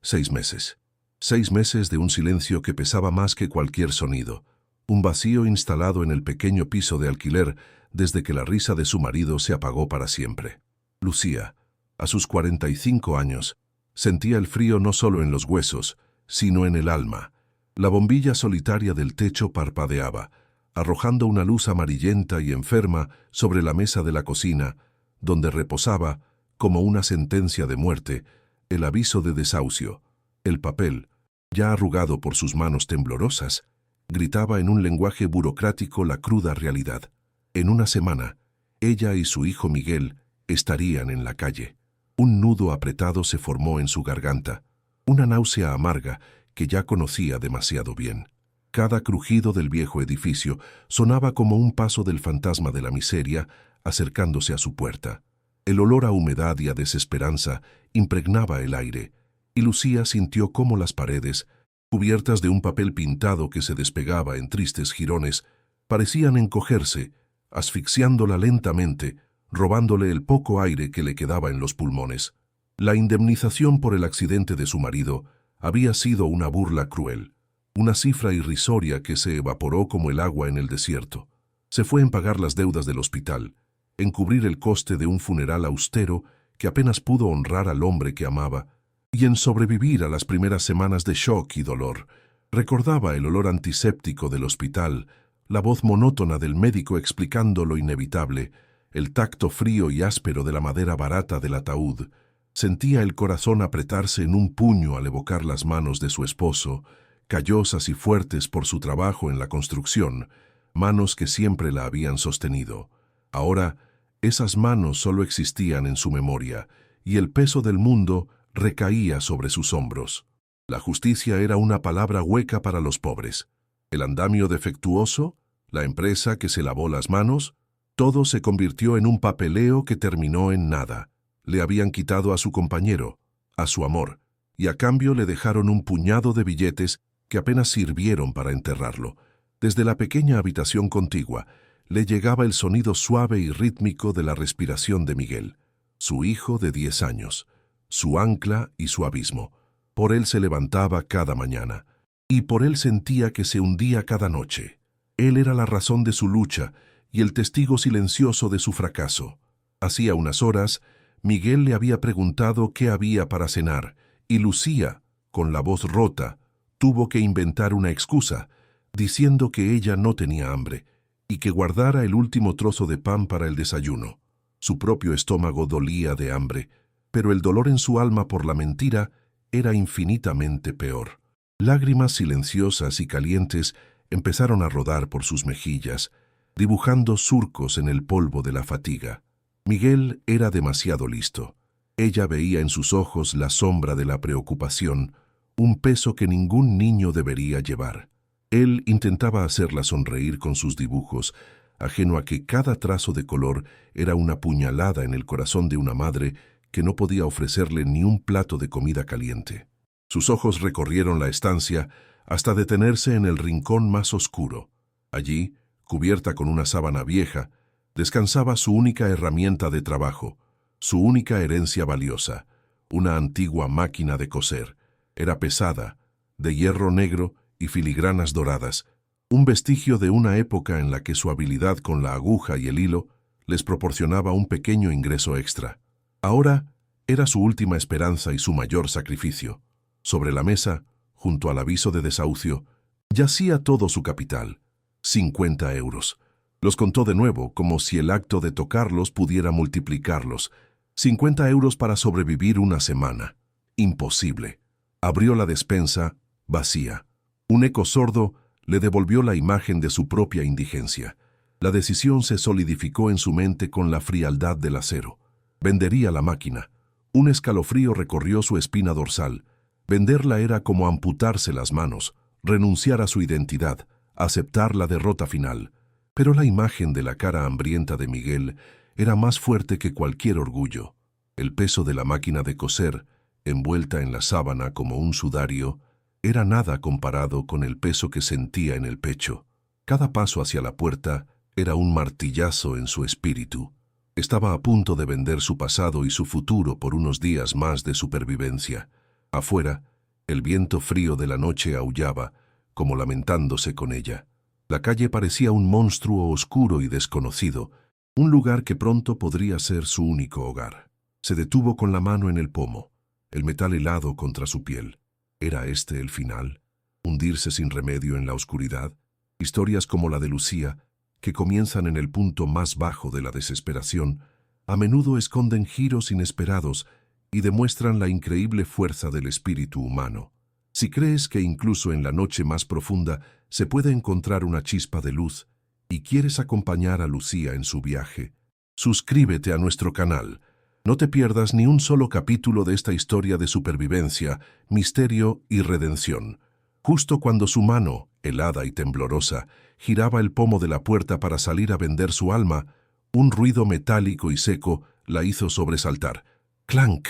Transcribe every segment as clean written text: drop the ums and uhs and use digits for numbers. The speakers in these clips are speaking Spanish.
6 meses. 6 meses de un silencio que pesaba más que cualquier sonido. Un vacío instalado en el pequeño piso de alquiler desde que la risa de su marido se apagó para siempre. Lucía, a sus 45 años, sentía el frío no solo en los huesos, sino en el alma. La bombilla solitaria del techo parpadeaba, arrojando una luz amarillenta y enferma sobre la mesa de la cocina, donde reposaba, como una sentencia de muerte, el aviso de desahucio. El papel, ya arrugado por sus manos temblorosas, gritaba en un lenguaje burocrático la cruda realidad. En una semana, ella y su hijo Miguel estarían en la calle. Un nudo apretado se formó en su garganta, una náusea amarga que ya conocía demasiado bien. Cada crujido del viejo edificio sonaba como un paso del fantasma de la miseria acercándose a su puerta. El olor a humedad y a desesperanza impregnaba el aire, y Lucía sintió cómo las paredes, cubiertas de un papel pintado que se despegaba en tristes jirones, parecían encogerse, asfixiándola lentamente, robándole el poco aire que le quedaba en los pulmones. La indemnización por el accidente de su marido había sido una burla cruel, una cifra irrisoria que se evaporó como el agua en el desierto. Se fue en pagar las deudas del hospital, en cubrir el coste de un funeral austero que apenas pudo honrar al hombre que amaba, y en sobrevivir a las primeras semanas de shock y dolor. Recordaba el olor antiséptico del hospital, la voz monótona del médico explicando lo inevitable, el tacto frío y áspero de la madera barata del ataúd. Sentía el corazón apretarse en un puño al evocar las manos de su esposo, callosas y fuertes por su trabajo en la construcción, manos que siempre la habían sostenido. Ahora, esas manos solo existían en su memoria, y el peso del mundo recaía sobre sus hombros. La justicia era una palabra hueca para los pobres. El andamio defectuoso, la empresa que se lavó las manos, todo se convirtió en un papeleo que terminó en nada. Le habían quitado a su compañero, a su amor, y a cambio le dejaron un puñado de billetes que apenas sirvieron para enterrarlo. Desde la pequeña habitación contigua le llegaba el sonido suave y rítmico de la respiración de Miguel, su hijo de 10 años, su ancla y su abismo. Por él se levantaba cada mañana, y por él sentía que se hundía cada noche. Él era la razón de su lucha y el testigo silencioso de su fracaso. Hacía unas horas, Miguel le había preguntado qué había para cenar, y Lucía, con la voz rota, tuvo que inventar una excusa, diciendo que ella no tenía hambre, y que guardara el último trozo de pan para el desayuno. Su propio estómago dolía de hambre, pero el dolor en su alma por la mentira era infinitamente peor. Lágrimas silenciosas y calientes empezaron a rodar por sus mejillas, dibujando surcos en el polvo de la fatiga. Miguel era demasiado listo. Ella veía en sus ojos la sombra de la preocupación, un peso que ningún niño debería llevar. Él intentaba hacerla sonreír con sus dibujos, ajeno a que cada trazo de color era una puñalada en el corazón de una madre que no podía ofrecerle ni un plato de comida caliente. Sus ojos recorrieron la estancia hasta detenerse en el rincón más oscuro. Allí, cubierta con una sábana vieja, descansaba su única herramienta de trabajo, su única herencia valiosa, una antigua máquina de coser. Era pesada, de hierro negro y filigranas doradas, un vestigio de una época en la que su habilidad con la aguja y el hilo les proporcionaba un pequeño ingreso extra. Ahora era su última esperanza y su mayor sacrificio. Sobre la mesa, junto al aviso de desahucio, yacía todo su capital, 50 euros. Los contó de nuevo, como si el acto de tocarlos pudiera multiplicarlos. 50 euros para sobrevivir una semana. Imposible. Abrió la despensa, vacía. Un eco sordo le devolvió la imagen de su propia indigencia. La decisión se solidificó en su mente con la frialdad del acero. Vendería la máquina. Un escalofrío recorrió su espina dorsal. Venderla era como amputarse las manos, renunciar a su identidad, aceptar la derrota final. Pero la imagen de la cara hambrienta de Miguel era más fuerte que cualquier orgullo. El peso de la máquina de coser, envuelta en la sábana como un sudario, era nada comparado con el peso que sentía en el pecho. Cada paso hacia la puerta era un martillazo en su espíritu. Estaba a punto de vender su pasado y su futuro por unos días más de supervivencia. Afuera, El viento frío de la noche aullaba, como lamentándose con ella. La calle parecía un monstruo oscuro y desconocido, un lugar que pronto podría ser su único hogar. Se detuvo con la mano en el pomo, el metal helado contra su piel. ¿Era este el final? ¿Hundirse sin remedio en la oscuridad? Historias como la de Lucía, que comienzan en el punto más bajo de la desesperación, a menudo esconden giros inesperados y demuestran la increíble fuerza del espíritu humano. Si crees que incluso en la noche más profunda se puede encontrar una chispa de luz y quieres acompañar a Lucía en su viaje, suscríbete a nuestro canal. No te pierdas ni un solo capítulo de esta historia de supervivencia, misterio y redención. Justo cuando su mano, helada y temblorosa, giraba el pomo de la puerta para salir a vender su alma, un ruido metálico y seco la hizo sobresaltar. ¡Clank!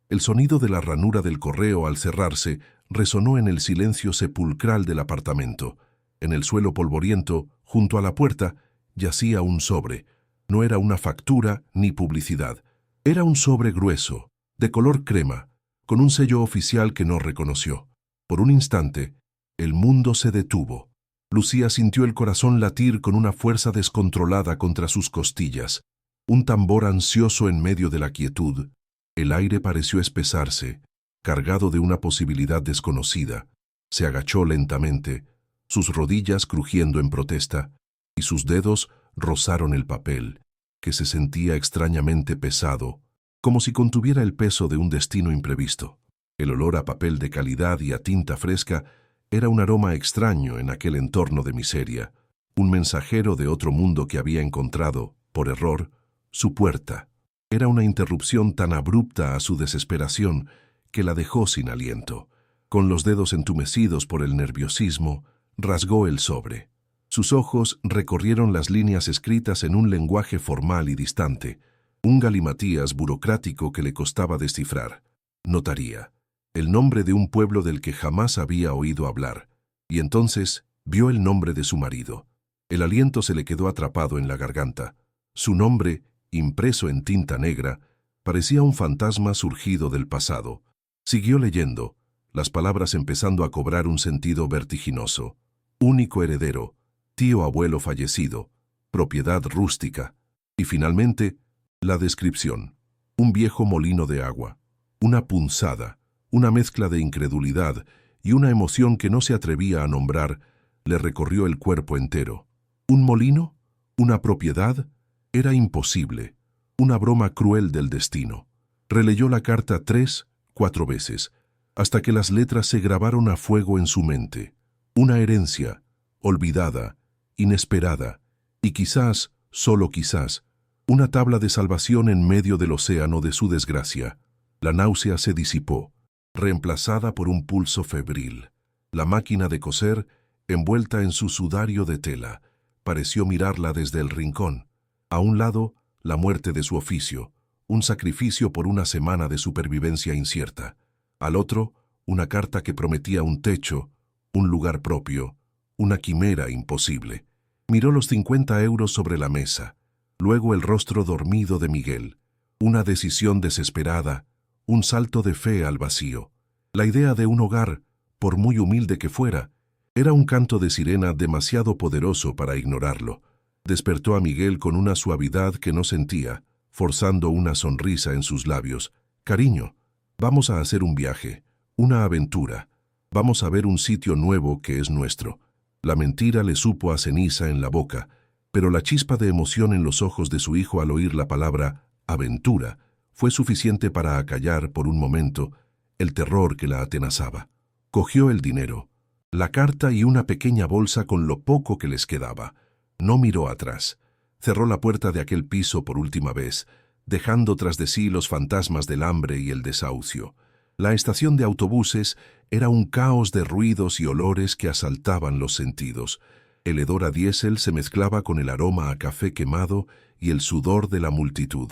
El sonido de la ranura del correo al cerrarse resonó en el silencio sepulcral del apartamento. En el suelo polvoriento, junto a la puerta, yacía un sobre. No era una factura ni publicidad. Era un sobre grueso, de color crema, con un sello oficial que no reconoció. Por un instante, el mundo se detuvo. Lucía sintió el corazón latir con una fuerza descontrolada contra sus costillas. Un tambor ansioso en medio de la quietud. El aire pareció espesarse, cargado de una posibilidad desconocida. Se agachó lentamente, sus rodillas crujiendo en protesta, y sus dedos rozaron el papel, que se sentía extrañamente pesado, como si contuviera el peso de un destino imprevisto. El olor a papel de calidad y a tinta fresca era un aroma extraño en aquel entorno de miseria, un mensajero de otro mundo que había encontrado, por error, su puerta. Era una interrupción tan abrupta a su desesperación que la dejó sin aliento. Con los dedos entumecidos por el nerviosismo, rasgó el sobre. Sus ojos recorrieron las líneas escritas en un lenguaje formal y distante, un galimatías burocrático que le costaba descifrar. Notaría, el nombre de un pueblo del que jamás había oído hablar, y entonces vio el nombre de su marido. El aliento se le quedó atrapado en la garganta. Su nombre, impreso en tinta negra, parecía un fantasma surgido del pasado. Siguió leyendo, las palabras empezando a cobrar un sentido vertiginoso. Único heredero, tío abuelo fallecido, propiedad rústica, y finalmente, la descripción. Un viejo molino de agua, una punzada, una mezcla de incredulidad y una emoción que no se atrevía a nombrar, le recorrió el cuerpo entero. ¿Un molino? ¿Una propiedad? Era imposible, una broma cruel del destino. Releyó la carta 3, 4 veces, hasta que las letras se grabaron a fuego en su mente. Una herencia, olvidada, inesperada, y quizás, solo quizás, una tabla de salvación en medio del océano de su desgracia. La náusea se disipó, reemplazada por un pulso febril. La máquina de coser, envuelta en su sudario de tela, pareció mirarla desde el rincón. A un lado, la muerte de su oficio, un sacrificio por una semana de supervivencia incierta. Al otro, una carta que prometía un techo, un lugar propio, una quimera imposible. Miró los 50 euros sobre la mesa, luego el rostro dormido de Miguel. Una decisión desesperada, un salto de fe al vacío. La idea de un hogar, por muy humilde que fuera, era un canto de sirena demasiado poderoso para ignorarlo. Despertó a Miguel con una suavidad que no sentía, forzando una sonrisa en sus labios. «Cariño, vamos a hacer un viaje, una aventura. Vamos a ver un sitio nuevo que es nuestro». La mentira le supo a ceniza en la boca, pero la chispa de emoción en los ojos de su hijo al oír la palabra «aventura» fue suficiente para acallar por un momento el terror que la atenazaba. Cogió el dinero, la carta y una pequeña bolsa con lo poco que les quedaba. No miró atrás. Cerró la puerta de aquel piso por última vez, dejando tras de sí los fantasmas del hambre y el desahucio. La estación de autobuses era un caos de ruidos y olores que asaltaban los sentidos. El hedor a diésel se mezclaba con el aroma a café quemado y el sudor de la multitud.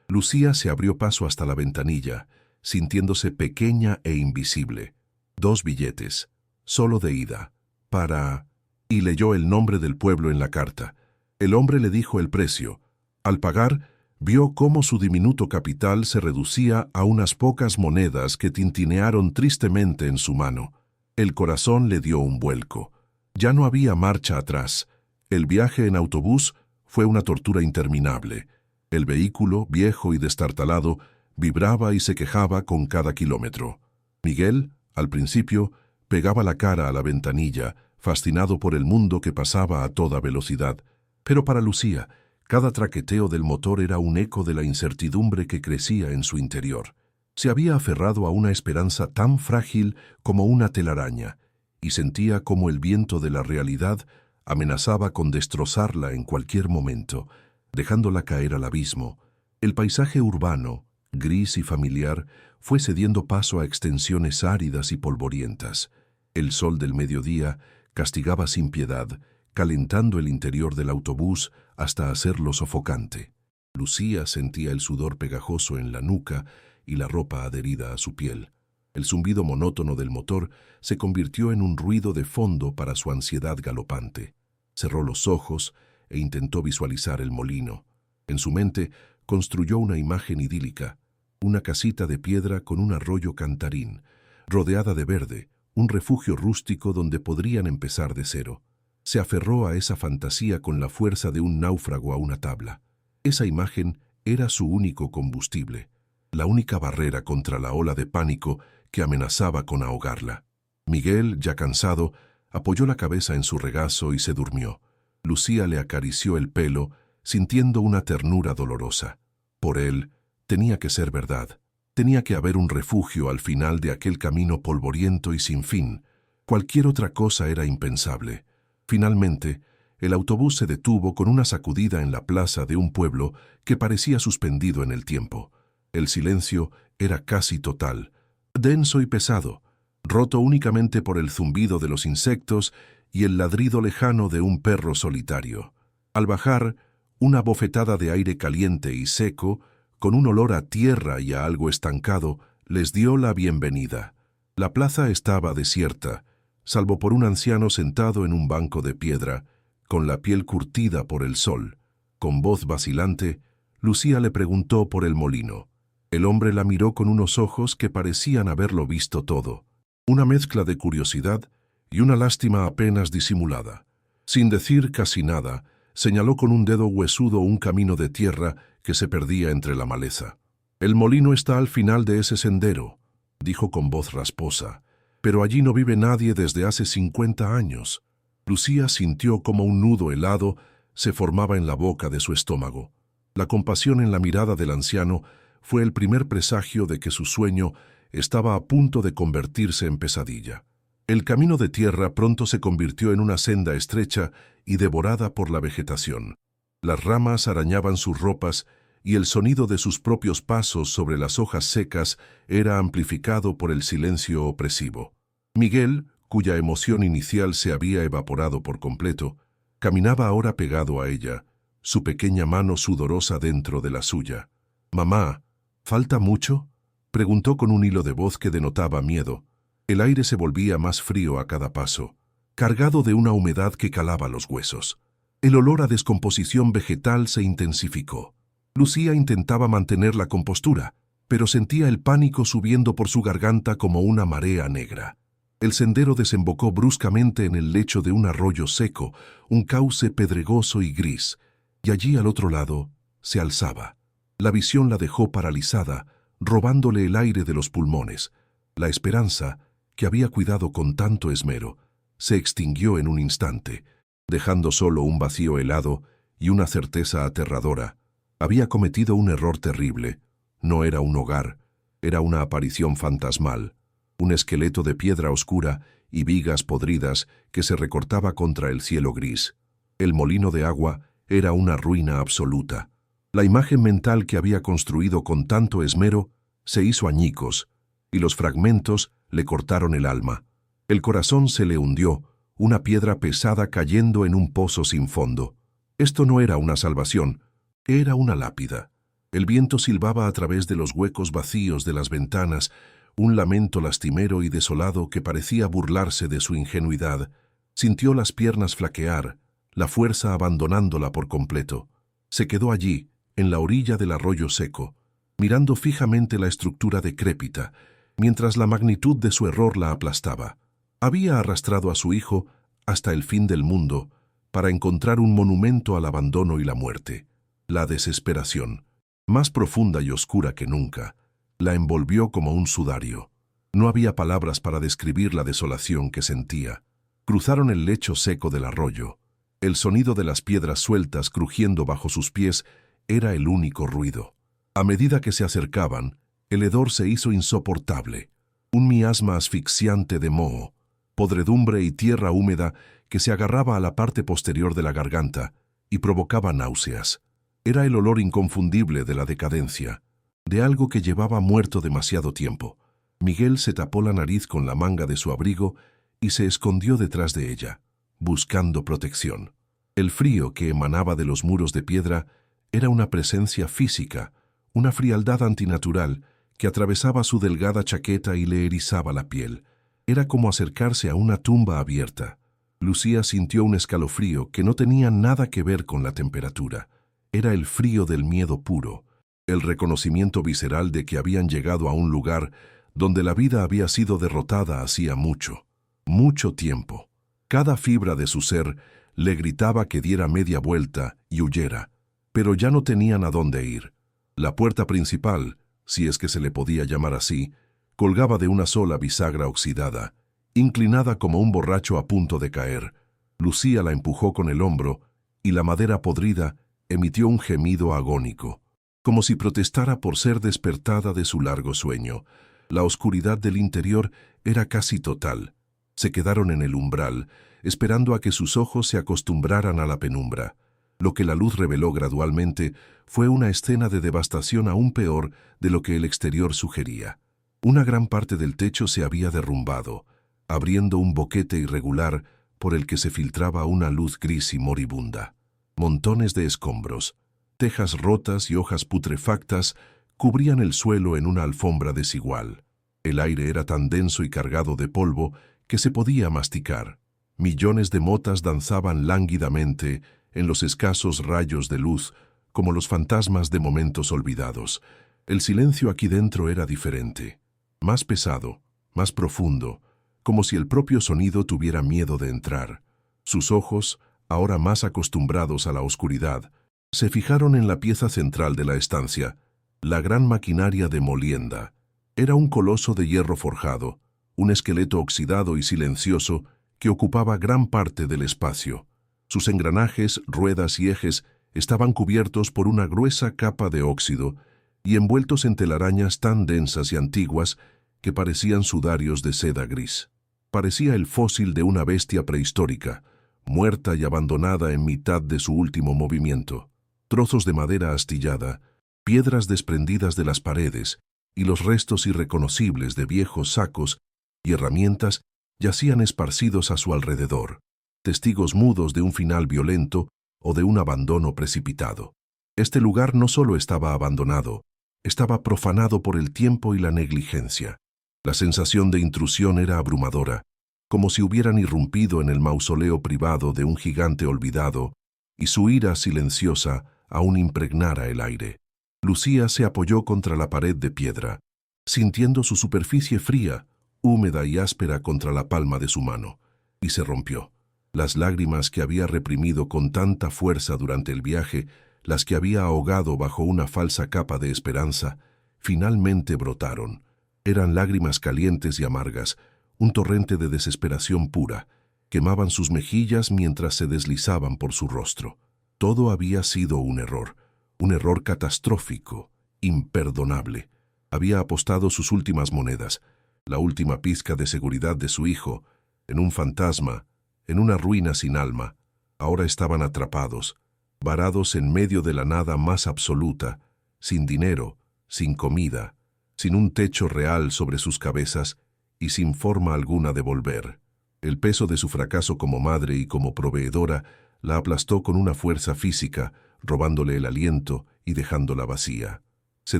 Lucía se abrió paso hasta la ventanilla, sintiéndose pequeña e invisible. 2 billetes, solo de ida, para... y leyó el nombre del pueblo en la carta. El hombre le dijo el precio. Al pagar, Vio cómo su diminuto capital se reducía a unas pocas monedas que tintinearon tristemente en su mano. El corazón le dio un vuelco. Ya no había marcha atrás. El viaje en autobús fue una tortura interminable. El vehículo, viejo y destartalado, vibraba y se quejaba con cada kilómetro. Miguel, al principio, pegaba la cara a la ventanilla, fascinado por el mundo que pasaba a toda velocidad. Pero para Lucía, cada traqueteo del motor era un eco de la incertidumbre que crecía en su interior. Se había aferrado a una esperanza tan frágil como una telaraña, y sentía como el viento de la realidad amenazaba con destrozarla en cualquier momento, dejándola caer al abismo. El paisaje urbano, gris y familiar, fue cediendo paso a extensiones áridas y polvorientas. El sol del mediodía castigaba sin piedad, calentando el interior del autobús hasta hacerlo sofocante. Lucía sentía el sudor pegajoso en la nuca y la ropa adherida a su piel. El zumbido monótono del motor se convirtió en un ruido de fondo para su ansiedad galopante. Cerró los ojos e intentó visualizar el molino. En su mente construyó una imagen idílica, una casita de piedra con un arroyo cantarín, rodeada de verde, un refugio rústico donde podrían empezar de cero. Se aferró a esa fantasía con la fuerza de un náufrago a una tabla. Esa imagen era su único combustible, la única barrera contra la ola de pánico que amenazaba con ahogarla. Miguel, ya cansado, apoyó la cabeza en su regazo y se durmió. Lucía le acarició el pelo, sintiendo una ternura dolorosa. Por él, tenía que ser verdad. Tenía que haber un refugio al final de aquel camino polvoriento y sin fin. Cualquier otra cosa era impensable. Finalmente, el autobús se detuvo con una sacudida en la plaza de un pueblo que parecía suspendido en el tiempo. El silencio era casi total, denso y pesado, roto únicamente por el zumbido de los insectos y el ladrido lejano de un perro solitario. Al bajar, una bofetada de aire caliente y seco, con un olor a tierra y a algo estancado, les dio la bienvenida. La plaza estaba desierta, salvo por un anciano sentado en un banco de piedra, con la piel curtida por el sol. Con voz vacilante, Lucía le preguntó por el molino. El hombre la miró con unos ojos que parecían haberlo visto todo, una mezcla de curiosidad y una lástima apenas disimulada. Sin decir casi nada, señaló con un dedo huesudo un camino de tierra que se perdía entre la maleza. «El molino está al final de ese sendero», dijo con voz rasposa, «pero allí no vive nadie desde hace 50 años». Lucía sintió como un nudo helado se formaba en la boca de su estómago. La compasión en la mirada del anciano fue el primer presagio de que su sueño estaba a punto de convertirse en pesadilla. El camino de tierra pronto se convirtió en una senda estrecha y devorada por la vegetación. Las ramas arañaban sus ropas y el sonido de sus propios pasos sobre las hojas secas era amplificado por el silencio opresivo. Miguel, cuya emoción inicial se había evaporado por completo, caminaba ahora pegado a ella, su pequeña mano sudorosa dentro de la suya. «Mamá, ¿falta mucho?», preguntó con un hilo de voz que denotaba miedo. El aire se volvía más frío a cada paso, cargado de una humedad que calaba los huesos. El olor a descomposición vegetal se intensificó. Lucía intentaba mantener la compostura, pero sentía el pánico subiendo por su garganta como una marea negra. El sendero desembocó bruscamente en el lecho de un arroyo seco, un cauce pedregoso y gris, y allí al otro lado se alzaba. La visión la dejó paralizada, robándole el aire de los pulmones. La esperanza, que había cuidado con tanto esmero, se extinguió en un instante, dejando solo un vacío helado y una certeza aterradora. Había cometido un error terrible. No era un hogar, era una aparición fantasmal, un esqueleto de piedra oscura y vigas podridas que se recortaba contra el cielo gris. El molino de agua era una ruina absoluta. La imagen mental que había construido con tanto esmero se hizo añicos, y los fragmentos le cortaron el alma. El corazón se le hundió, una piedra pesada cayendo en un pozo sin fondo. Esto no era una salvación, era una lápida. El viento silbaba a través de los huecos vacíos de las ventanas, un lamento lastimero y desolado que parecía burlarse de su ingenuidad. Sintió las piernas flaquear, la fuerza abandonándola por completo. Se quedó allí, en la orilla del arroyo seco, mirando fijamente la estructura decrépita, mientras la magnitud de su error la aplastaba. Había arrastrado a su hijo hasta el fin del mundo para encontrar un monumento al abandono y la muerte. La desesperación, más profunda y oscura que nunca, la envolvió como un sudario. No había palabras para describir la desolación que sentía. Cruzaron el lecho seco del arroyo. El sonido de las piedras sueltas crujiendo bajo sus pies era el único ruido. A medida que se acercaban, el hedor se hizo insoportable. Un miasma asfixiante de moho, podredumbre y tierra húmeda que se agarraba a la parte posterior de la garganta y provocaba náuseas. Era el olor inconfundible de la decadencia, de algo que llevaba muerto demasiado tiempo. Miguel se tapó la nariz con la manga de su abrigo y se escondió detrás de ella, buscando protección. El frío que emanaba de los muros de piedra era una presencia física, una frialdad antinatural que atravesaba su delgada chaqueta y le erizaba la piel. Era como acercarse a una tumba abierta. Lucía sintió un escalofrío que no tenía nada que ver con la temperatura. Era el frío del miedo puro, el reconocimiento visceral de que habían llegado a un lugar donde la vida había sido derrotada hacía mucho, mucho tiempo. Cada fibra de su ser le gritaba que diera media vuelta y huyera, pero ya no tenían a dónde ir. La puerta principal, si es que se le podía llamar así, colgaba de una sola bisagra oxidada, inclinada como un borracho a punto de caer. Lucía la empujó con el hombro y la madera podrida emitió un gemido agónico, como si protestara por ser despertada de su largo sueño. La oscuridad del interior era casi total. Se quedaron en el umbral, esperando a que sus ojos se acostumbraran a la penumbra. Lo que la luz reveló gradualmente fue una escena de devastación aún peor de lo que el exterior sugería. Una gran parte del techo se había derrumbado, abriendo un boquete irregular por el que se filtraba una luz gris y moribunda. Montones de escombros, tejas rotas y hojas putrefactas cubrían el suelo en una alfombra desigual. El aire era tan denso y cargado de polvo que se podía masticar. Millones de motas danzaban lánguidamente en los escasos rayos de luz, como los fantasmas de momentos olvidados. El silencio aquí dentro era diferente, más pesado, más profundo, como si el propio sonido tuviera miedo de entrar. Sus ojos, ahora más acostumbrados a la oscuridad, se fijaron en la pieza central de la estancia, la gran maquinaria de molienda. Era un coloso de hierro forjado, un esqueleto oxidado y silencioso que ocupaba gran parte del espacio. Sus engranajes, ruedas y ejes estaban cubiertos por una gruesa capa de óxido y envueltos en telarañas tan densas y antiguas que parecían sudarios de seda gris. Parecía el fósil de una bestia prehistórica, muerta y abandonada en mitad de su último movimiento. Trozos de madera astillada, piedras desprendidas de las paredes y los restos irreconocibles de viejos sacos y herramientas yacían esparcidos a su alrededor, testigos mudos de un final violento o de un abandono precipitado. Este lugar no solo estaba abandonado, estaba profanado por el tiempo y la negligencia. La sensación de intrusión era abrumadora, como si hubieran irrumpido en el mausoleo privado de un gigante olvidado y su ira silenciosa aún impregnara el aire. Lucía se apoyó contra la pared de piedra, sintiendo su superficie fría, húmeda y áspera contra la palma de su mano, y se rompió. Las lágrimas que había reprimido con tanta fuerza durante el viaje, las que había ahogado bajo una falsa capa de esperanza, finalmente brotaron. Eran lágrimas calientes y amargas, un torrente de desesperación pura. Quemaban sus mejillas mientras se deslizaban por su rostro. Todo había sido un error catastrófico, imperdonable. Había apostado sus últimas monedas, la última pizca de seguridad de su hijo, en un fantasma, en una ruina sin alma. Ahora estaban atrapados, varados en medio de la nada más absoluta, sin dinero, sin comida, sin un techo real sobre sus cabezas y sin forma alguna de volver. El peso de su fracaso como madre y como proveedora la aplastó con una fuerza física, robándole el aliento y dejándola vacía. Se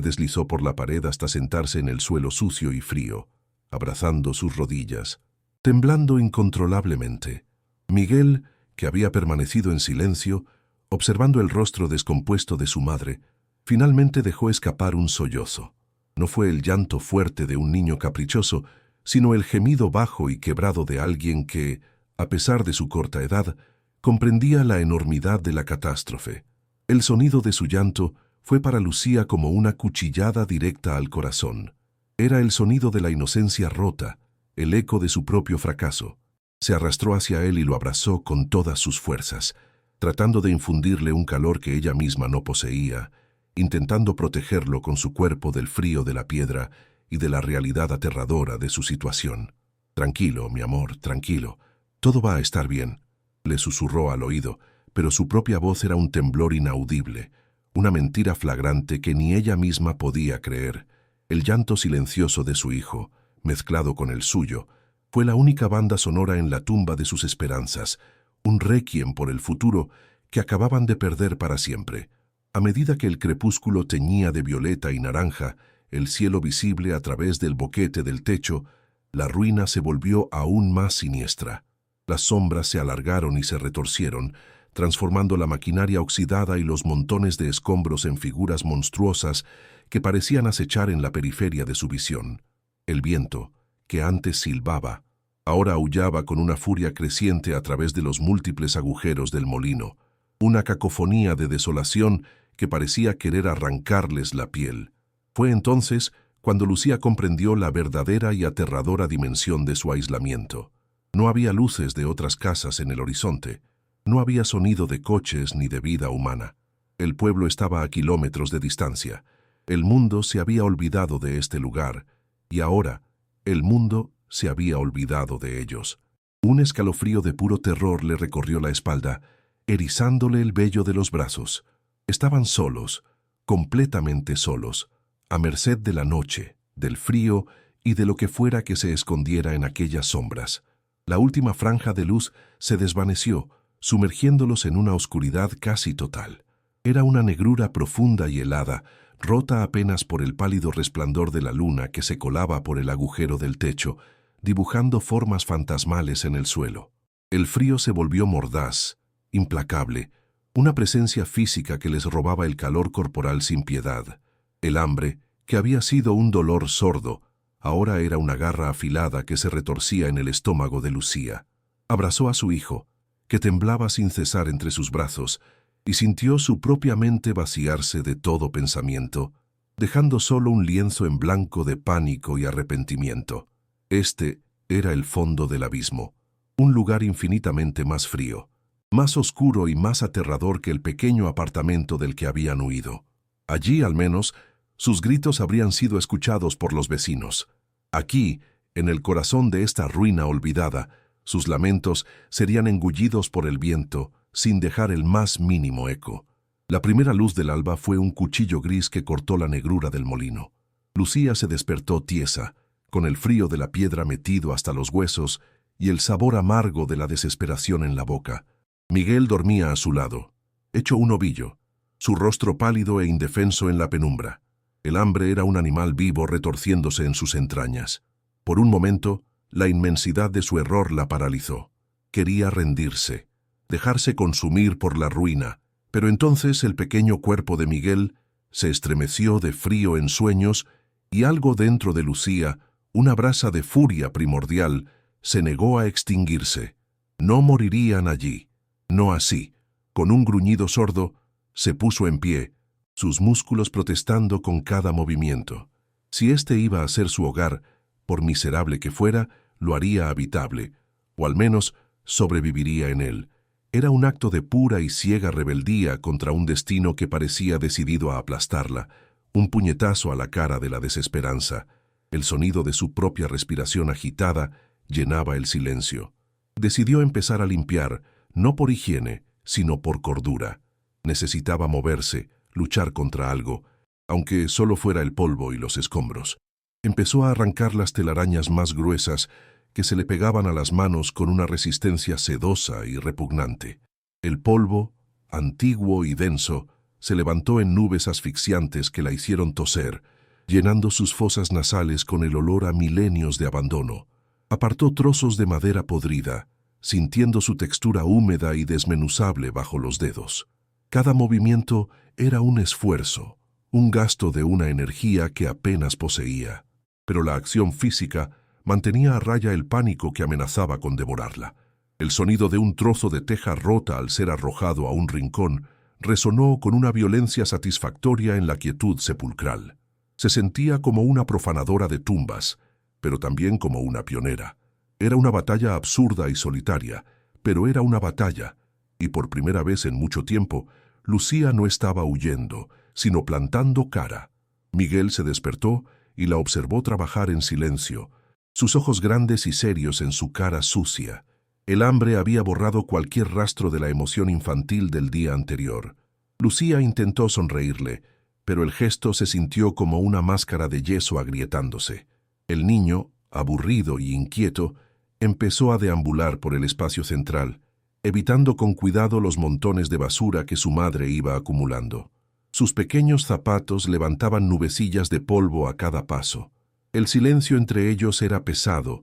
deslizó por la pared hasta sentarse en el suelo sucio y frío, abrazando sus rodillas, temblando incontrolablemente. Miguel, que había permanecido en silencio, observando el rostro descompuesto de su madre, Finalmente dejó escapar un sollozo. No fue el llanto fuerte de un niño caprichoso, sino el gemido bajo y quebrado de alguien que, a pesar de su corta edad, comprendía la enormidad de la catástrofe. El sonido de su llanto fue para Lucía como una cuchillada directa al corazón. Era el sonido de la inocencia rota, el eco de su propio fracaso. Se arrastró hacia él y lo abrazó con todas sus fuerzas, tratando de infundirle un calor que ella misma no poseía, intentando protegerlo con su cuerpo del frío de la piedra y de la realidad aterradora de su situación. «Tranquilo, mi amor, tranquilo. Todo va a estar bien», le susurró al oído, pero su propia voz era un temblor inaudible, una mentira flagrante que ni ella misma podía creer. El llanto silencioso de su hijo, mezclado con el suyo, fue la única banda sonora en la tumba de sus esperanzas, un requiem por el futuro que acababan de perder para siempre. A medida que el crepúsculo teñía de violeta y naranja el cielo visible a través del boquete del techo, la ruina se volvió aún más siniestra. Las sombras se alargaron y se retorcieron, transformando la maquinaria oxidada y los montones de escombros en figuras monstruosas que parecían acechar en la periferia de su visión. El viento, que antes silbaba, ahora aullaba con una furia creciente a través de los múltiples agujeros del molino, una cacofonía de desolación que parecía querer arrancarles la piel. Fue entonces cuando Lucía comprendió la verdadera y aterradora dimensión de su aislamiento. No había luces de otras casas en el horizonte. No había sonido de coches ni de vida humana. El pueblo estaba a kilómetros de distancia. El mundo se había olvidado de este lugar, y ahora el mundo se había olvidado de ellos. Un escalofrío de puro terror le recorrió la espalda, erizándole el vello de los brazos. Estaban solos, completamente solos, a merced de la noche, del frío y de lo que fuera que se escondiera en aquellas sombras. La última franja de luz se desvaneció, sumergiéndolos en una oscuridad casi total. Era una negrura profunda y helada, rota apenas por el pálido resplandor de la luna que se colaba por el agujero del techo, dibujando formas fantasmales en el suelo. El frío se volvió mordaz, implacable, una presencia física que les robaba el calor corporal sin piedad. El hambre, que había sido un dolor sordo, ahora era una garra afilada que se retorcía en el estómago de Lucía. Abrazó a su hijo, que temblaba sin cesar entre sus brazos, y sintió su propia mente vaciarse de todo pensamiento, dejando solo un lienzo en blanco de pánico y arrepentimiento. Este era el fondo del abismo, un lugar infinitamente más frío, más oscuro y más aterrador que el pequeño apartamento del que habían huido. Allí, al menos, sus gritos habrían sido escuchados por los vecinos. Aquí, en el corazón de esta ruina olvidada, sus lamentos serían engullidos por el viento, sin dejar el más mínimo eco. La primera luz del alba fue un cuchillo gris que cortó la negrura del molino. Lucía se despertó tiesa, con el frío de la piedra metido hasta los huesos y el sabor amargo de la desesperación en la boca. Miguel dormía a su lado, hecho un ovillo, su rostro pálido e indefenso en la penumbra. El hambre era un animal vivo retorciéndose en sus entrañas. Por un momento, la inmensidad de su error la paralizó. Quería rendirse, dejarse consumir por la ruina, pero entonces el pequeño cuerpo de Miguel se estremeció de frío en sueños y algo dentro de Lucía, una brasa de furia primordial, se negó a extinguirse. No morirían allí, no así. Con un gruñido sordo, se puso en pie, sus músculos protestando con cada movimiento. Si este iba a ser su hogar, por miserable que fuera, lo haría habitable, o al menos sobreviviría en él. Era un acto de pura y ciega rebeldía contra un destino que parecía decidido a aplastarla, un puñetazo a la cara de la desesperanza. El sonido de su propia respiración agitada llenaba el silencio. Decidió empezar a limpiar, no por higiene, sino por cordura. Necesitaba moverse, luchar contra algo, aunque solo fuera el polvo y los escombros. Empezó a arrancar las telarañas más gruesas que se le pegaban a las manos con una resistencia sedosa y repugnante. El polvo, antiguo y denso, se levantó en nubes asfixiantes que la hicieron toser, llenando sus fosas nasales con el olor a milenios de abandono. Apartó trozos de madera podrida, sintiendo su textura húmeda y desmenuzable bajo los dedos. Cada movimiento era un esfuerzo, un gasto de una energía que apenas poseía. Pero la acción física mantenía a raya el pánico que amenazaba con devorarla. El sonido de un trozo de teja rota al ser arrojado a un rincón resonó con una violencia satisfactoria en la quietud sepulcral. Se sentía como una profanadora de tumbas, pero también como una pionera. Era una batalla absurda y solitaria, pero era una batalla, y por primera vez en mucho tiempo, Lucía no estaba huyendo, sino plantando cara. Miguel se despertó y la observó trabajar en silencio, sus ojos grandes y serios en su cara sucia. El hambre había borrado cualquier rastro de la emoción infantil del día anterior. Lucía intentó sonreírle, pero el gesto se sintió como una máscara de yeso agrietándose. El niño, aburrido y inquieto, empezó a deambular por el espacio central, evitando con cuidado los montones de basura que su madre iba acumulando. Sus pequeños zapatos levantaban nubecillas de polvo a cada paso. El silencio entre ellos era pesado,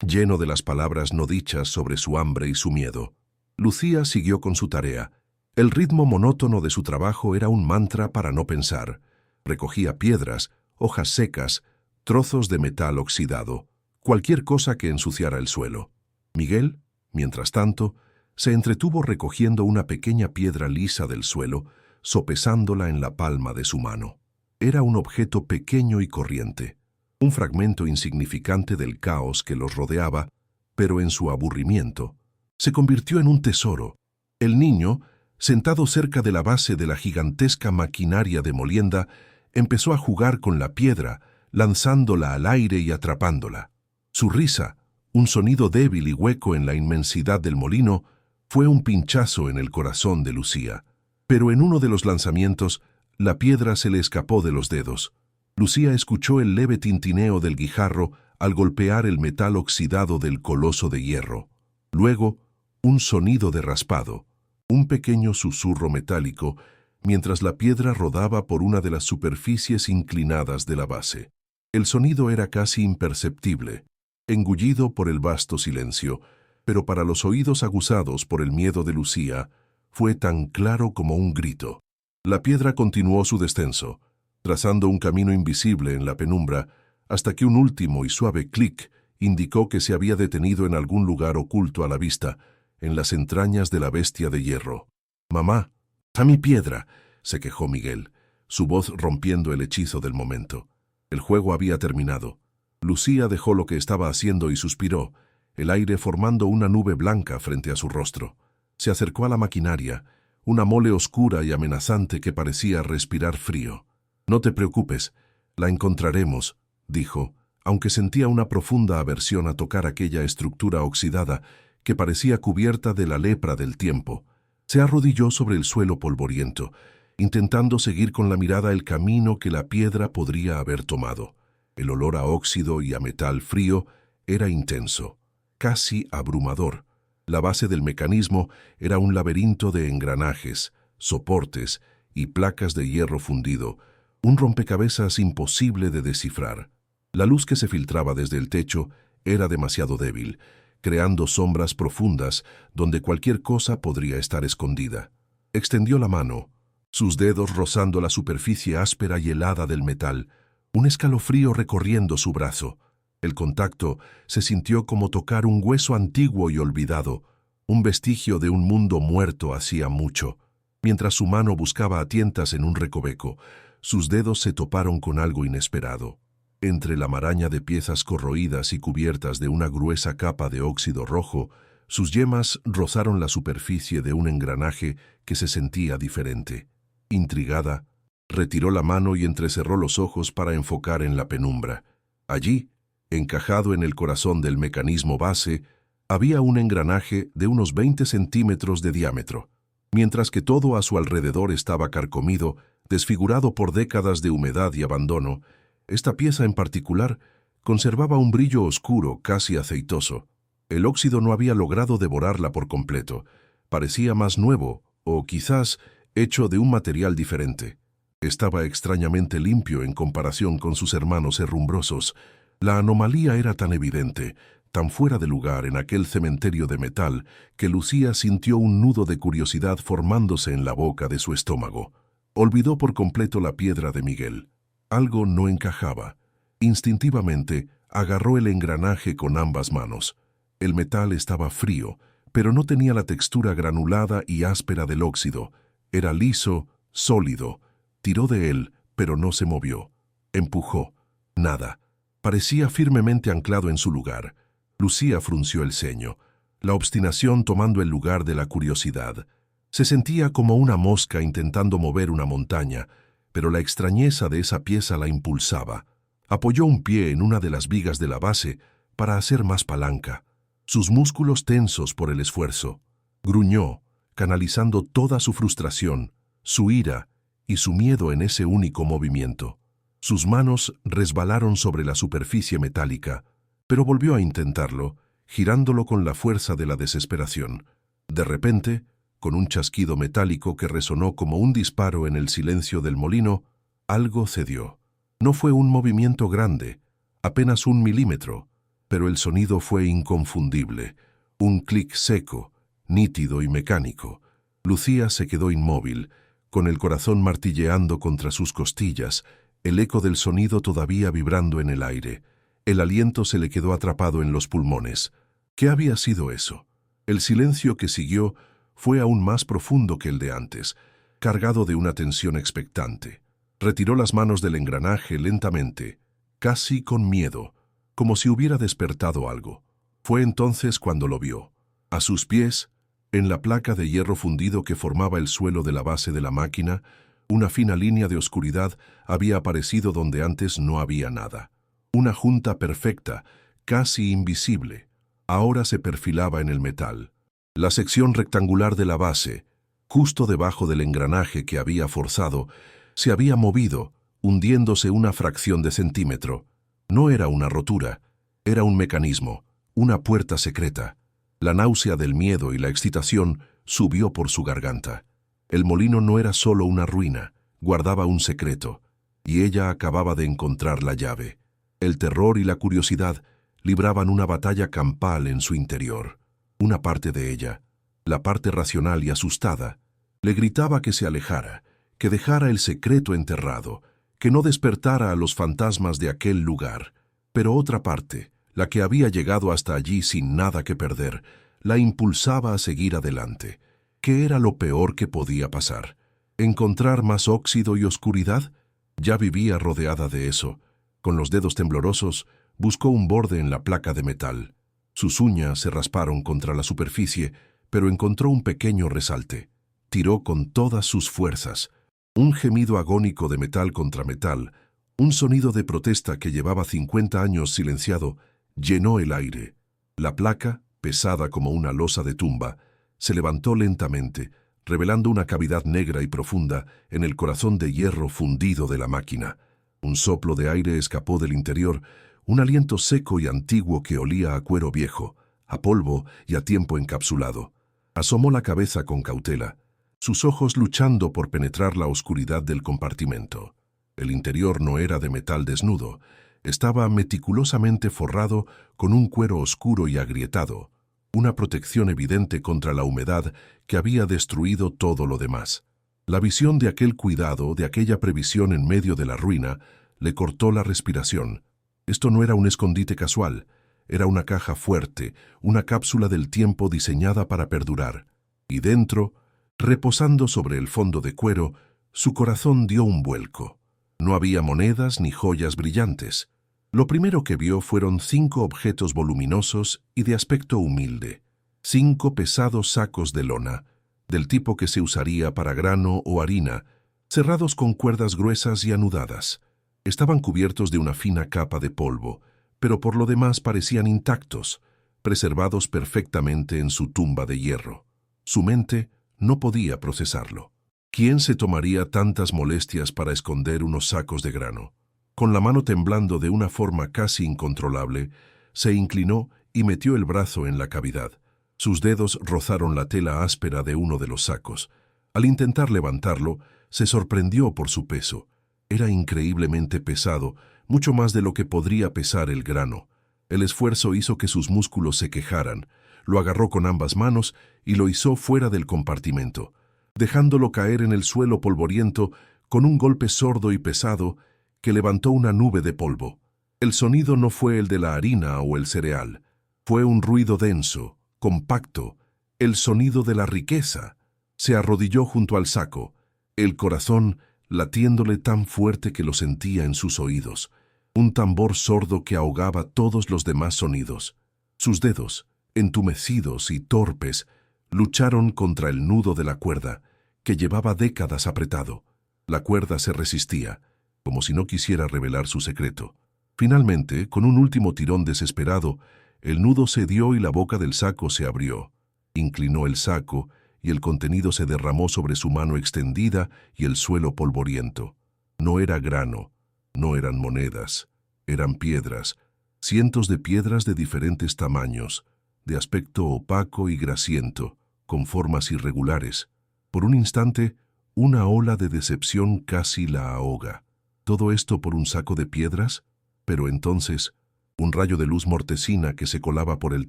lleno de las palabras no dichas sobre su hambre y su miedo. Lucía siguió con su tarea. El ritmo monótono de su trabajo era un mantra para no pensar. Recogía piedras, hojas secas, trozos de metal oxidado, cualquier cosa que ensuciara el suelo. Miguel, mientras tanto, se entretuvo recogiendo una pequeña piedra lisa del suelo, sopesándola en la palma de su mano. Era un objeto pequeño y corriente, un fragmento insignificante del caos que los rodeaba, pero en su aburrimiento, se convirtió en un tesoro. El niño, sentado cerca de la base de la gigantesca maquinaria de molienda, empezó a jugar con la piedra, lanzándola al aire y atrapándola. Su risa, un sonido débil y hueco en la inmensidad del molino, fue un pinchazo en el corazón de Lucía. Pero en uno de los lanzamientos, la piedra se le escapó de los dedos. Lucía escuchó el leve tintineo del guijarro al golpear el metal oxidado del coloso de hierro. Luego, un sonido de raspado, un pequeño susurro metálico, mientras la piedra rodaba por una de las superficies inclinadas de la base. El sonido era casi imperceptible, engullido por el vasto silencio, pero para los oídos aguzados por el miedo de Lucía, fue tan claro como un grito. La piedra continuó su descenso, trazando un camino invisible en la penumbra, hasta que un último y suave clic indicó que se había detenido en algún lugar oculto a la vista, en las entrañas de la bestia de hierro. «Mamá, ¡a mi piedra!», se quejó Miguel, su voz rompiendo el hechizo del momento. El juego había terminado. Lucía dejó lo que estaba haciendo y suspiró, el aire formando una nube blanca frente a su rostro. Se acercó a la maquinaria, una mole oscura y amenazante que parecía respirar frío. «No te preocupes, la encontraremos», dijo, aunque sentía una profunda aversión a tocar aquella estructura oxidada que parecía cubierta de la lepra del tiempo. Se arrodilló sobre el suelo polvoriento, intentando seguir con la mirada el camino que la piedra podría haber tomado. El olor a óxido y a metal frío era intenso, casi abrumador. La base del mecanismo era un laberinto de engranajes, soportes y placas de hierro fundido, un rompecabezas imposible de descifrar. La luz que se filtraba desde el techo era demasiado débil, creando sombras profundas donde cualquier cosa podría estar escondida. Extendió la mano, sus dedos rozando la superficie áspera y helada del metal, un escalofrío recorriendo su brazo. El contacto se sintió como tocar un hueso antiguo y olvidado, un vestigio de un mundo muerto hacía mucho. Mientras su mano buscaba a tientas en un recoveco, sus dedos se toparon con algo inesperado. Entre la maraña de piezas corroídas y cubiertas de una gruesa capa de óxido rojo, sus yemas rozaron la superficie de un engranaje que se sentía diferente. Intrigada, retiró la mano y entrecerró los ojos para enfocar en la penumbra. Allí, encajado en el corazón del mecanismo base, había un engranaje de unos 20 centímetros de diámetro, mientras que todo a su alrededor estaba carcomido, desfigurado por décadas de humedad y abandono. Esta pieza en particular conservaba un brillo oscuro, casi aceitoso. El óxido no había logrado devorarla por completo. Parecía más nuevo, o quizás hecho de un material diferente. Estaba extrañamente limpio en comparación con sus hermanos herrumbrosos. La anomalía era tan evidente, tan fuera de lugar en aquel cementerio de metal, que Lucía sintió un nudo de curiosidad formándose en la boca de su estómago. Olvidó por completo la piedra de Miguel. Algo no encajaba. Instintivamente, agarró el engranaje con ambas manos. El metal estaba frío, pero no tenía la textura granulada y áspera del óxido. Era liso, sólido. Tiró de él, pero no se movió. Empujó. Nada. Parecía firmemente anclado en su lugar. Lucía frunció el ceño, la obstinación tomando el lugar de la curiosidad. Se sentía como una mosca intentando mover una montaña, pero la extrañeza de esa pieza la impulsaba. Apoyó un pie en una de las vigas de la base para hacer más palanca, sus músculos tensos por el esfuerzo. Gruñó, canalizando toda su frustración, su ira y su miedo en ese único movimiento. Sus manos resbalaron sobre la superficie metálica, pero volvió a intentarlo, girándolo con la fuerza de la desesperación. De repente, con un chasquido metálico que resonó como un disparo en el silencio del molino, algo cedió. No fue un movimiento grande, apenas 1 milímetro, pero el sonido fue inconfundible, un clic seco, nítido y mecánico. Lucía se quedó inmóvil, con el corazón martilleando contra sus costillas, el eco del sonido todavía vibrando en el aire. El aliento se le quedó atrapado en los pulmones. ¿Qué había sido eso? El silencio que siguió fue aún más profundo que el de antes, cargado de una tensión expectante. Retiró las manos del engranaje lentamente, casi con miedo, como si hubiera despertado algo. Fue entonces cuando lo vio. A sus pies, en la placa de hierro fundido que formaba el suelo de la base de la máquina, una fina línea de oscuridad había aparecido donde antes no había nada. Una junta perfecta, casi invisible, ahora se perfilaba en el metal. La sección rectangular de la base, justo debajo del engranaje que había forzado, se había movido, hundiéndose una fracción de centímetro. No era una rotura, era un mecanismo, una puerta secreta. La náusea del miedo y la excitación subió por su garganta. El molino no era solo una ruina, guardaba un secreto, y ella acababa de encontrar la llave. El terror y la curiosidad libraban una batalla campal en su interior. Una parte de ella, la parte racional y asustada, le gritaba que se alejara, que dejara el secreto enterrado, que no despertara a los fantasmas de aquel lugar. Pero otra parte, la que había llegado hasta allí sin nada que perder, la impulsaba a seguir adelante. ¿Qué era lo peor que podía pasar? ¿Encontrar más óxido y oscuridad? Ya vivía rodeada de eso. Con los dedos temblorosos, buscó un borde en la placa de metal. Sus uñas se rasparon contra la superficie, pero encontró un pequeño resalte. Tiró con todas sus fuerzas. Un gemido agónico de metal contra metal, un sonido de protesta que llevaba 50 años silenciado, llenó el aire. La placa, pesada como una losa de tumba, se levantó lentamente, revelando una cavidad negra y profunda en el corazón de hierro fundido de la máquina. Un soplo de aire escapó del interior, un aliento seco y antiguo que olía a cuero viejo, a polvo y a tiempo encapsulado. Asomó la cabeza con cautela, sus ojos luchando por penetrar la oscuridad del compartimento. El interior no era de metal desnudo, estaba meticulosamente forrado con un cuero oscuro y agrietado, una protección evidente contra la humedad que había destruido todo lo demás. La visión de aquel cuidado, de aquella previsión en medio de la ruina, le cortó la respiración. Esto no era un escondite casual, era una caja fuerte, una cápsula del tiempo diseñada para perdurar. Y dentro, reposando sobre el fondo de cuero, su corazón dio un vuelco. No había monedas ni joyas brillantes. Lo primero que vio fueron 5 objetos voluminosos y de aspecto humilde. 5 pesados sacos de lona, del tipo que se usaría para grano o harina, cerrados con cuerdas gruesas y anudadas. Estaban cubiertos de una fina capa de polvo, pero por lo demás parecían intactos, preservados perfectamente en su tumba de hierro. Su mente no podía procesarlo. ¿Quién se tomaría tantas molestias para esconder unos sacos de grano? Con la mano temblando de una forma casi incontrolable, se inclinó y metió el brazo en la cavidad. Sus dedos rozaron la tela áspera de uno de los sacos. Al intentar levantarlo, se sorprendió por su peso. Era increíblemente pesado, mucho más de lo que podría pesar el grano. El esfuerzo hizo que sus músculos se quejaran. Lo agarró con ambas manos y lo izó fuera del compartimento. dejándolo caer en el suelo polvoriento con un golpe sordo y pesado que levantó una nube de polvo. El sonido no fue el de la harina o el cereal, fue un ruido denso, compacto, el sonido de la riqueza. Se arrodilló junto al saco, el corazón latiéndole tan fuerte que lo sentía en sus oídos, un tambor sordo que ahogaba todos los demás sonidos. Sus dedos, entumecidos y torpes, lucharon contra el nudo de la cuerda, que llevaba décadas apretado. La cuerda se resistía, como si no quisiera revelar su secreto. Finalmente, con un último tirón desesperado, el nudo cedió y la boca del saco se abrió. Inclinó el saco y el contenido se derramó sobre su mano extendida y el suelo polvoriento. No era grano, no eran monedas, eran piedras, cientos de piedras de diferentes tamaños, de aspecto opaco y grasiento, con formas irregulares. Por un instante, una ola de decepción casi la ahoga. ¿Todo esto por un saco de piedras? Pero entonces, un rayo de luz mortecina que se colaba por el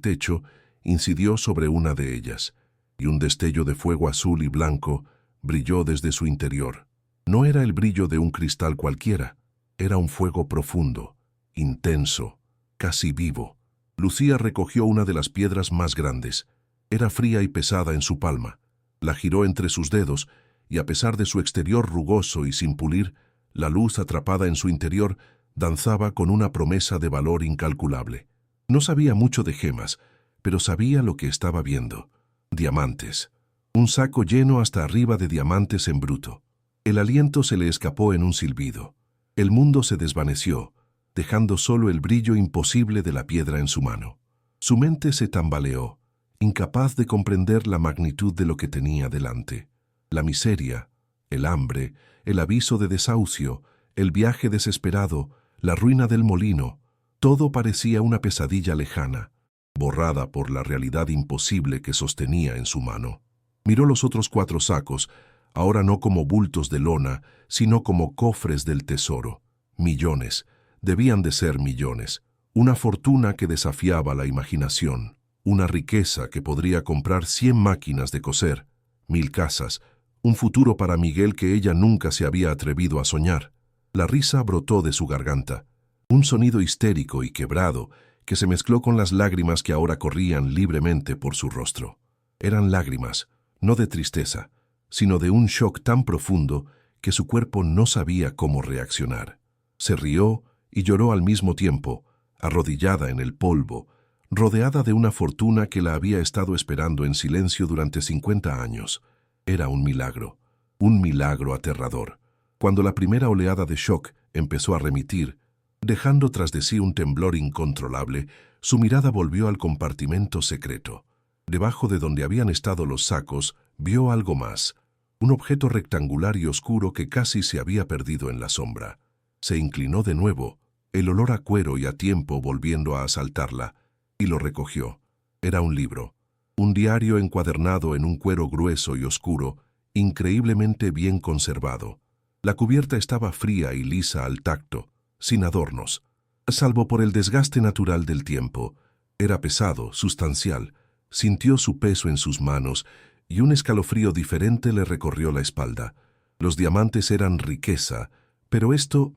techo incidió sobre una de ellas, y un destello de fuego azul y blanco brilló desde su interior. No era el brillo de un cristal cualquiera, era un fuego profundo, intenso, casi vivo. Lucía recogió una de las piedras más grandes. Era fría y pesada en su palma. La giró entre sus dedos, y a pesar de su exterior rugoso y sin pulir, la luz atrapada en su interior danzaba con una promesa de valor incalculable. No sabía mucho de gemas, pero sabía lo que estaba viendo. Diamantes. Un saco lleno hasta arriba de diamantes en bruto. El aliento se le escapó en un silbido. El mundo se desvaneció, dejando solo el brillo imposible de la piedra en su mano. Su mente se tambaleó, incapaz de comprender la magnitud de lo que tenía delante. La miseria, el hambre, el aviso de desahucio, el viaje desesperado, la ruina del molino, todo parecía una pesadilla lejana, borrada por la realidad imposible que sostenía en su mano. Miró los otros 4 sacos, ahora no como bultos de lona, sino como cofres del tesoro. Millones, debían de ser millones, una fortuna que desafiaba la imaginación, una riqueza que podría comprar 100 máquinas de coser, 1000 casas, un futuro para Miguel que ella nunca se había atrevido a soñar. La risa brotó de su garganta, un sonido histérico y quebrado que se mezcló con las lágrimas que ahora corrían libremente por su rostro. Eran lágrimas, no de tristeza, sino de un shock tan profundo que su cuerpo no sabía cómo reaccionar. Se rió y lloró al mismo tiempo, arrodillada en el polvo, rodeada de una fortuna que la había estado esperando en silencio durante 50 años. Era un milagro aterrador. Cuando la primera oleada de shock empezó a remitir, dejando tras de sí un temblor incontrolable, su mirada volvió al compartimento secreto. Debajo de donde habían estado los sacos, vio algo más, un objeto rectangular y oscuro que casi se había perdido en la sombra. Se inclinó de nuevo, el olor a cuero y a tiempo volviendo a asaltarla, y lo recogió. Era un libro, un diario encuadernado en un cuero grueso y oscuro, increíblemente bien conservado. La cubierta estaba fría y lisa al tacto, sin adornos, salvo por el desgaste natural del tiempo. Era pesado, sustancial, sintió su peso en sus manos y un escalofrío diferente le recorrió la espalda. Los diamantes eran riqueza, pero esto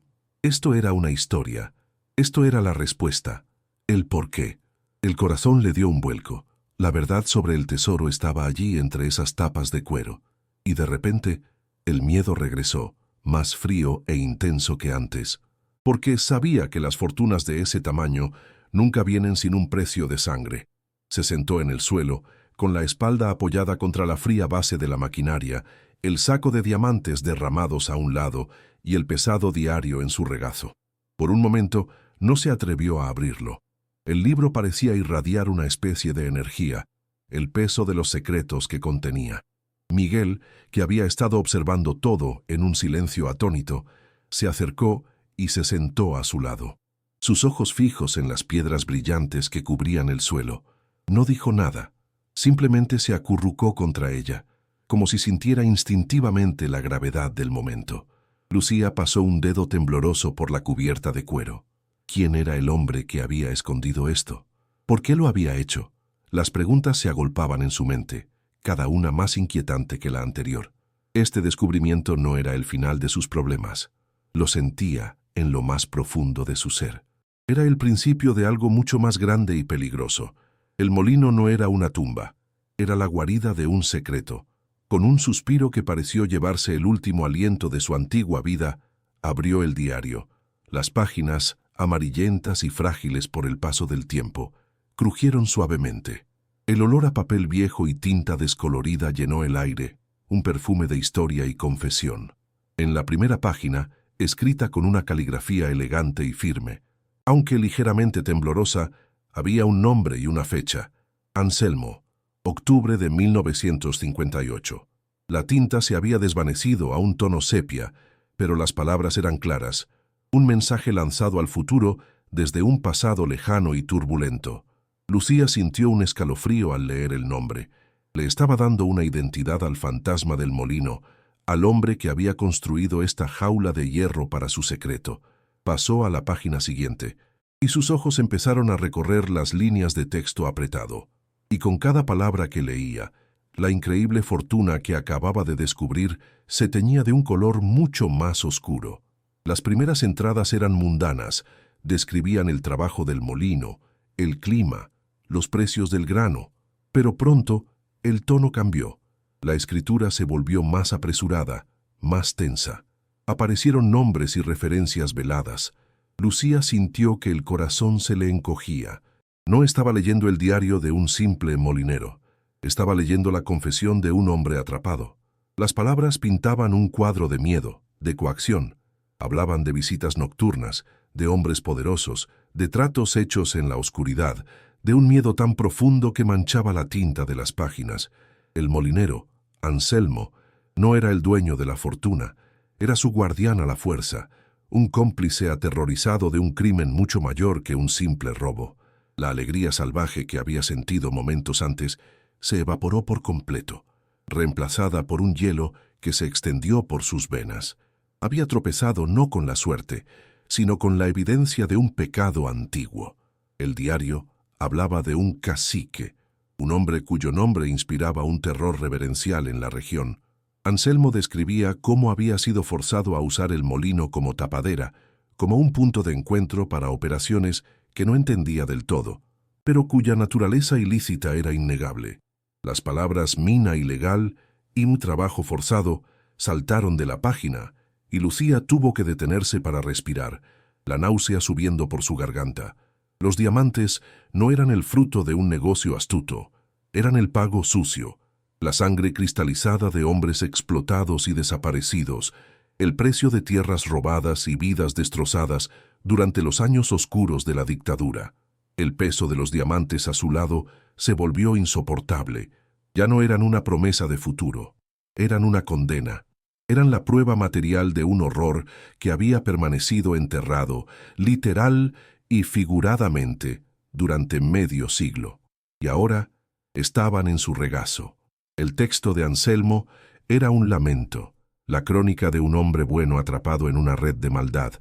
era una historia. Esto era la respuesta, el porqué. El corazón le dio un vuelco. La verdad sobre el tesoro estaba allí entre esas tapas de cuero. Y de repente, el miedo regresó, más frío e intenso que antes, porque sabía que las fortunas de ese tamaño nunca vienen sin un precio de sangre. Se sentó en el suelo, con la espalda apoyada contra la fría base de la maquinaria, el saco de diamantes derramados a un lado y el pesado diario en su regazo. Por un momento no se atrevió a abrirlo. El libro parecía irradiar una especie de energía, el peso de los secretos que contenía. Miguel, que había estado observando todo en un silencio atónito, se acercó y se sentó a su lado. Sus ojos fijos en las piedras brillantes que cubrían el suelo. No dijo nada, simplemente se acurrucó contra ella, como si sintiera instintivamente la gravedad del momento. Lucía pasó un dedo tembloroso por la cubierta de cuero. ¿Quién era el hombre que había escondido esto? ¿Por qué lo había hecho? Las preguntas se agolpaban en su mente, cada una más inquietante que la anterior. Este descubrimiento no era el final de sus problemas. Lo sentía en lo más profundo de su ser. Era el principio de algo mucho más grande y peligroso. El molino no era una tumba, era la guarida de un secreto. Con un suspiro que pareció llevarse el último aliento de su antigua vida, abrió el diario. Las páginas, amarillentas y frágiles por el paso del tiempo, crujieron suavemente. El olor a papel viejo y tinta descolorida llenó el aire, un perfume de historia y confesión. En la primera página, escrita con una caligrafía elegante y firme, aunque ligeramente temblorosa, había un nombre y una fecha: Anselmo, octubre de 1958. La tinta se había desvanecido a un tono sepia, pero las palabras eran claras, un mensaje lanzado al futuro desde un pasado lejano y turbulento. Lucía sintió un escalofrío al leer el nombre. Le estaba dando una identidad al fantasma del molino, al hombre que había construido esta jaula de hierro para su secreto. Pasó a la página siguiente, y sus ojos empezaron a recorrer las líneas de texto apretado. Y con cada palabra que leía, la increíble fortuna que acababa de descubrir se teñía de un color mucho más oscuro. Las primeras entradas eran mundanas, describían el trabajo del molino, el clima, los precios del grano, pero pronto el tono cambió. La escritura se volvió más apresurada, más tensa. Aparecieron nombres y referencias veladas. Lucía sintió que el corazón se le encogía. No estaba leyendo el diario de un simple molinero. Estaba leyendo la confesión de un hombre atrapado. Las palabras pintaban un cuadro de miedo, de coacción. Hablaban de visitas nocturnas, de hombres poderosos, de tratos hechos en la oscuridad, de un miedo tan profundo que manchaba la tinta de las páginas. El molinero, Anselmo, no era el dueño de la fortuna, era su guardián a la fuerza, un cómplice aterrorizado de un crimen mucho mayor que un simple robo. La alegría salvaje que había sentido momentos antes se evaporó por completo, reemplazada por un hielo que se extendió por sus venas. Había tropezado no con la suerte, sino con la evidencia de un pecado antiguo. El diario hablaba de un cacique, un hombre cuyo nombre inspiraba un terror reverencial en la región. Anselmo describía cómo había sido forzado a usar el molino como tapadera, como un punto de encuentro para operaciones que no entendía del todo, pero cuya naturaleza ilícita era innegable. Las palabras mina ilegal y un trabajo forzado saltaron de la página, y Lucía tuvo que detenerse para respirar, la náusea subiendo por su garganta. Los diamantes no eran el fruto de un negocio astuto, eran el pago sucio, la sangre cristalizada de hombres explotados y desaparecidos, el precio de tierras robadas y vidas destrozadas durante los años oscuros de la dictadura. El peso de los diamantes a su lado se volvió insoportable. Ya no eran una promesa de futuro, eran una condena. Eran la prueba material de un horror que había permanecido enterrado, literal y figuradamente, durante medio siglo. Y ahora estaban en su regazo. El texto de Anselmo era un lamento, la crónica de un hombre bueno atrapado en una red de maldad.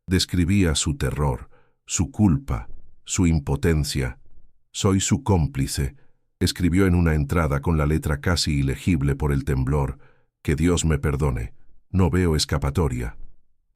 Describía su terror, su culpa, su impotencia. «Soy su cómplice», escribió en una entrada con la letra casi ilegible por el temblor. «Que Dios me perdone, no veo escapatoria».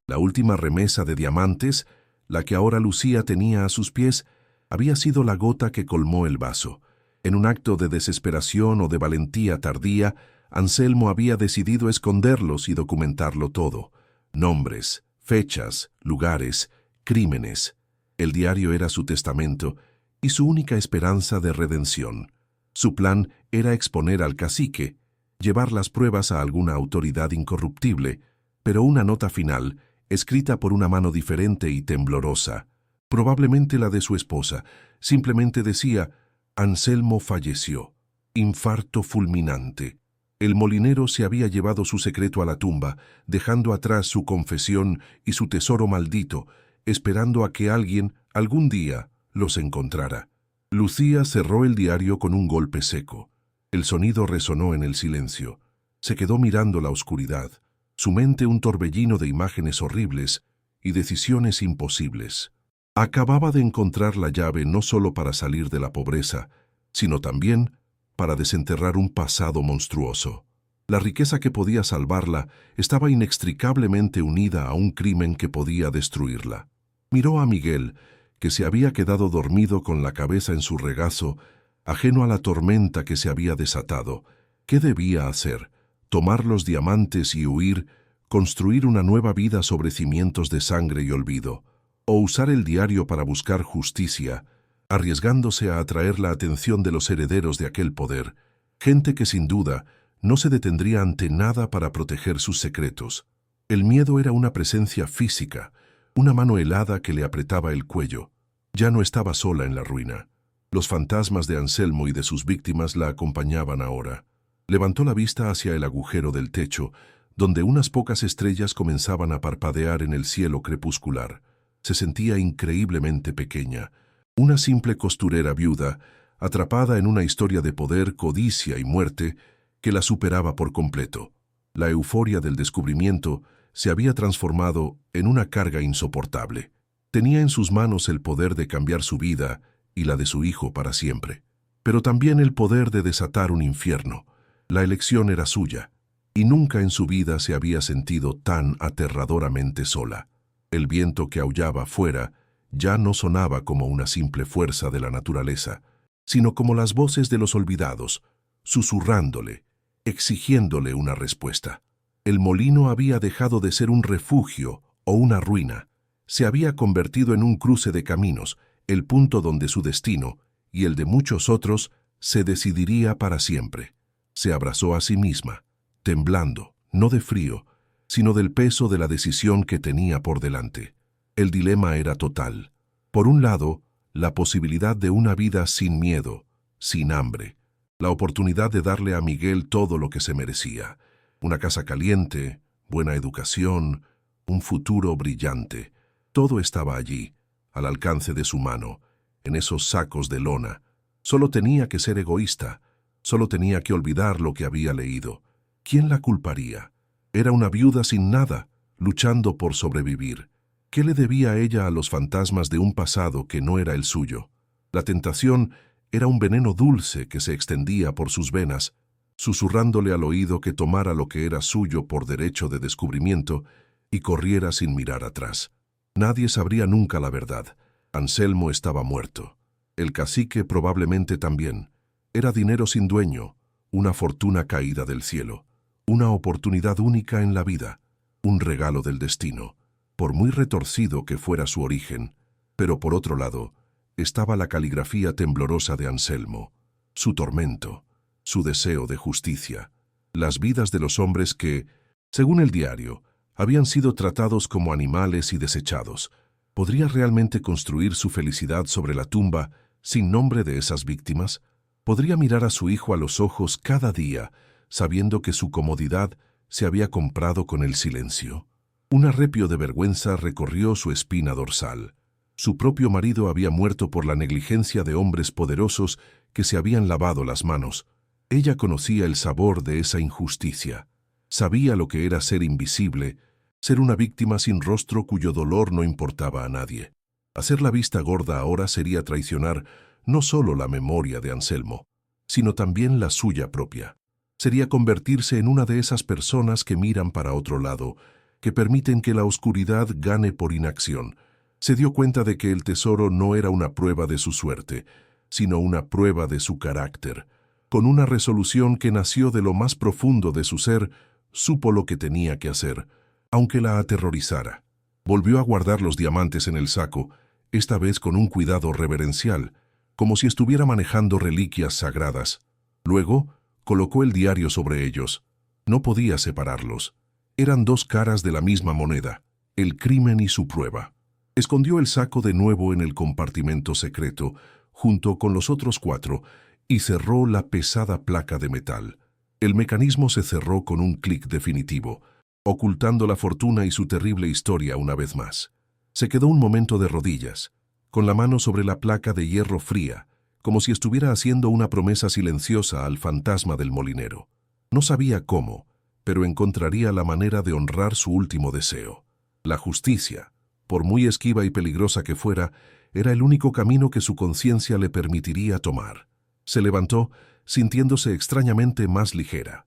La última remesa de diamantes, la que ahora Lucía tenía a sus pies, había sido la gota que colmó el vaso. En un acto de desesperación o de valentía tardía, Anselmo había decidido esconderlos y documentarlo todo. Nombres, fechas, lugares, crímenes. El diario era su testamento y su única esperanza de redención. Su plan era exponer al cacique, llevar las pruebas a alguna autoridad incorruptible, pero una nota final, escrita por una mano diferente y temblorosa, probablemente la de su esposa, simplemente decía: «Anselmo falleció. Infarto fulminante». El molinero se había llevado su secreto a la tumba, dejando atrás su confesión y su tesoro maldito, esperando a que alguien, algún día, los encontrara. Lucía cerró el diario con un golpe seco. El sonido resonó en el silencio. Se quedó mirando la oscuridad, su mente un torbellino de imágenes horribles y decisiones imposibles. Acababa de encontrar la llave no solo para salir de la pobreza, sino también para desenterrar un pasado monstruoso. La riqueza que podía salvarla estaba inextricablemente unida a un crimen que podía destruirla. Miró a Miguel, que se había quedado dormido con la cabeza en su regazo, ajeno a la tormenta que se había desatado. ¿Qué debía hacer? ¿Tomar los diamantes y huir, construir una nueva vida sobre cimientos de sangre y olvido? ¿O usar el diario para buscar justicia, arriesgándose a atraer la atención de los herederos de aquel poder? Gente que sin duda no se detendría ante nada para proteger sus secretos. El miedo era una presencia física, una mano helada que le apretaba el cuello. Ya no estaba sola en la ruina. Los fantasmas de Anselmo y de sus víctimas la acompañaban ahora. Levantó la vista hacia el agujero del techo, donde unas pocas estrellas comenzaban a parpadear en el cielo crepuscular. Se sentía increíblemente pequeña, una simple costurera viuda, atrapada en una historia de poder, codicia y muerte que la superaba por completo. La euforia del descubrimiento se había transformado en una carga insoportable. Tenía en sus manos el poder de cambiar su vida y la de su hijo para siempre, pero también el poder de desatar un infierno. La elección era suya, y nunca en su vida se había sentido tan aterradoramente sola. El viento que aullaba fuera ya no sonaba como una simple fuerza de la naturaleza, sino como las voces de los olvidados, susurrándole, exigiéndole una respuesta. El molino había dejado de ser un refugio o una ruina. Se había convertido en un cruce de caminos, el punto donde su destino, y el de muchos otros, se decidiría para siempre. Se abrazó a sí misma, temblando, no de frío, sino del peso de la decisión que tenía por delante. El dilema era total. Por un lado, la posibilidad de una vida sin miedo, sin hambre, la oportunidad de darle a Miguel todo lo que se merecía, una casa caliente, buena educación, un futuro brillante. Todo estaba allí, al alcance de su mano, en esos sacos de lona. Solo tenía que ser egoísta, solo tenía que olvidar lo que había leído. ¿Quién la culparía? Era una viuda sin nada, luchando por sobrevivir. ¿Qué le debía ella a los fantasmas de un pasado que no era el suyo? La tentación era un veneno dulce que se extendía por sus venas, susurrándole al oído que tomara lo que era suyo por derecho de descubrimiento y corriera sin mirar atrás. Nadie sabría nunca la verdad. Anselmo estaba muerto. El cacique probablemente también. Era dinero sin dueño, una fortuna caída del cielo, una oportunidad única en la vida, un regalo del destino, por muy retorcido que fuera su origen. Pero por otro lado, estaba la caligrafía temblorosa de Anselmo, su tormento, su deseo de justicia, las vidas de los hombres que, según el diario, habían sido tratados como animales y desechados. ¿Podría realmente construir su felicidad sobre la tumba sin nombre de esas víctimas? ¿Podría mirar a su hijo a los ojos cada día, sabiendo que su comodidad se había comprado con el silencio? Un arrepio de vergüenza recorrió su espina dorsal. Su propio marido había muerto por la negligencia de hombres poderosos que se habían lavado las manos. Ella conocía el sabor de esa injusticia. Sabía lo que era ser invisible, ser una víctima sin rostro cuyo dolor no importaba a nadie. Hacer la vista gorda ahora sería traicionar no solo la memoria de Anselmo, sino también la suya propia. Sería convertirse en una de esas personas que miran para otro lado, que permiten que la oscuridad gane por inacción. Se dio cuenta de que el tesoro no era una prueba de su suerte, sino una prueba de su carácter. Con una resolución que nació de lo más profundo de su ser, supo lo que tenía que hacer, aunque la aterrorizara. Volvió a guardar los diamantes en el saco, esta vez con un cuidado reverencial, como si estuviera manejando reliquias sagradas. Luego, colocó el diario sobre ellos. No podía separarlos. Eran dos caras de la misma moneda, el crimen y su prueba. Escondió el saco de nuevo en el compartimento secreto, junto con los otros 4, y cerró la pesada placa de metal. El mecanismo se cerró con un clic definitivo, ocultando la fortuna y su terrible historia una vez más. Se quedó un momento de rodillas, con la mano sobre la placa de hierro fría, como si estuviera haciendo una promesa silenciosa al fantasma del molinero. No sabía cómo, pero encontraría la manera de honrar su último deseo. La justicia, por muy esquiva y peligrosa que fuera, era el único camino que su conciencia le permitiría tomar. Se levantó, sintiéndose extrañamente más ligera.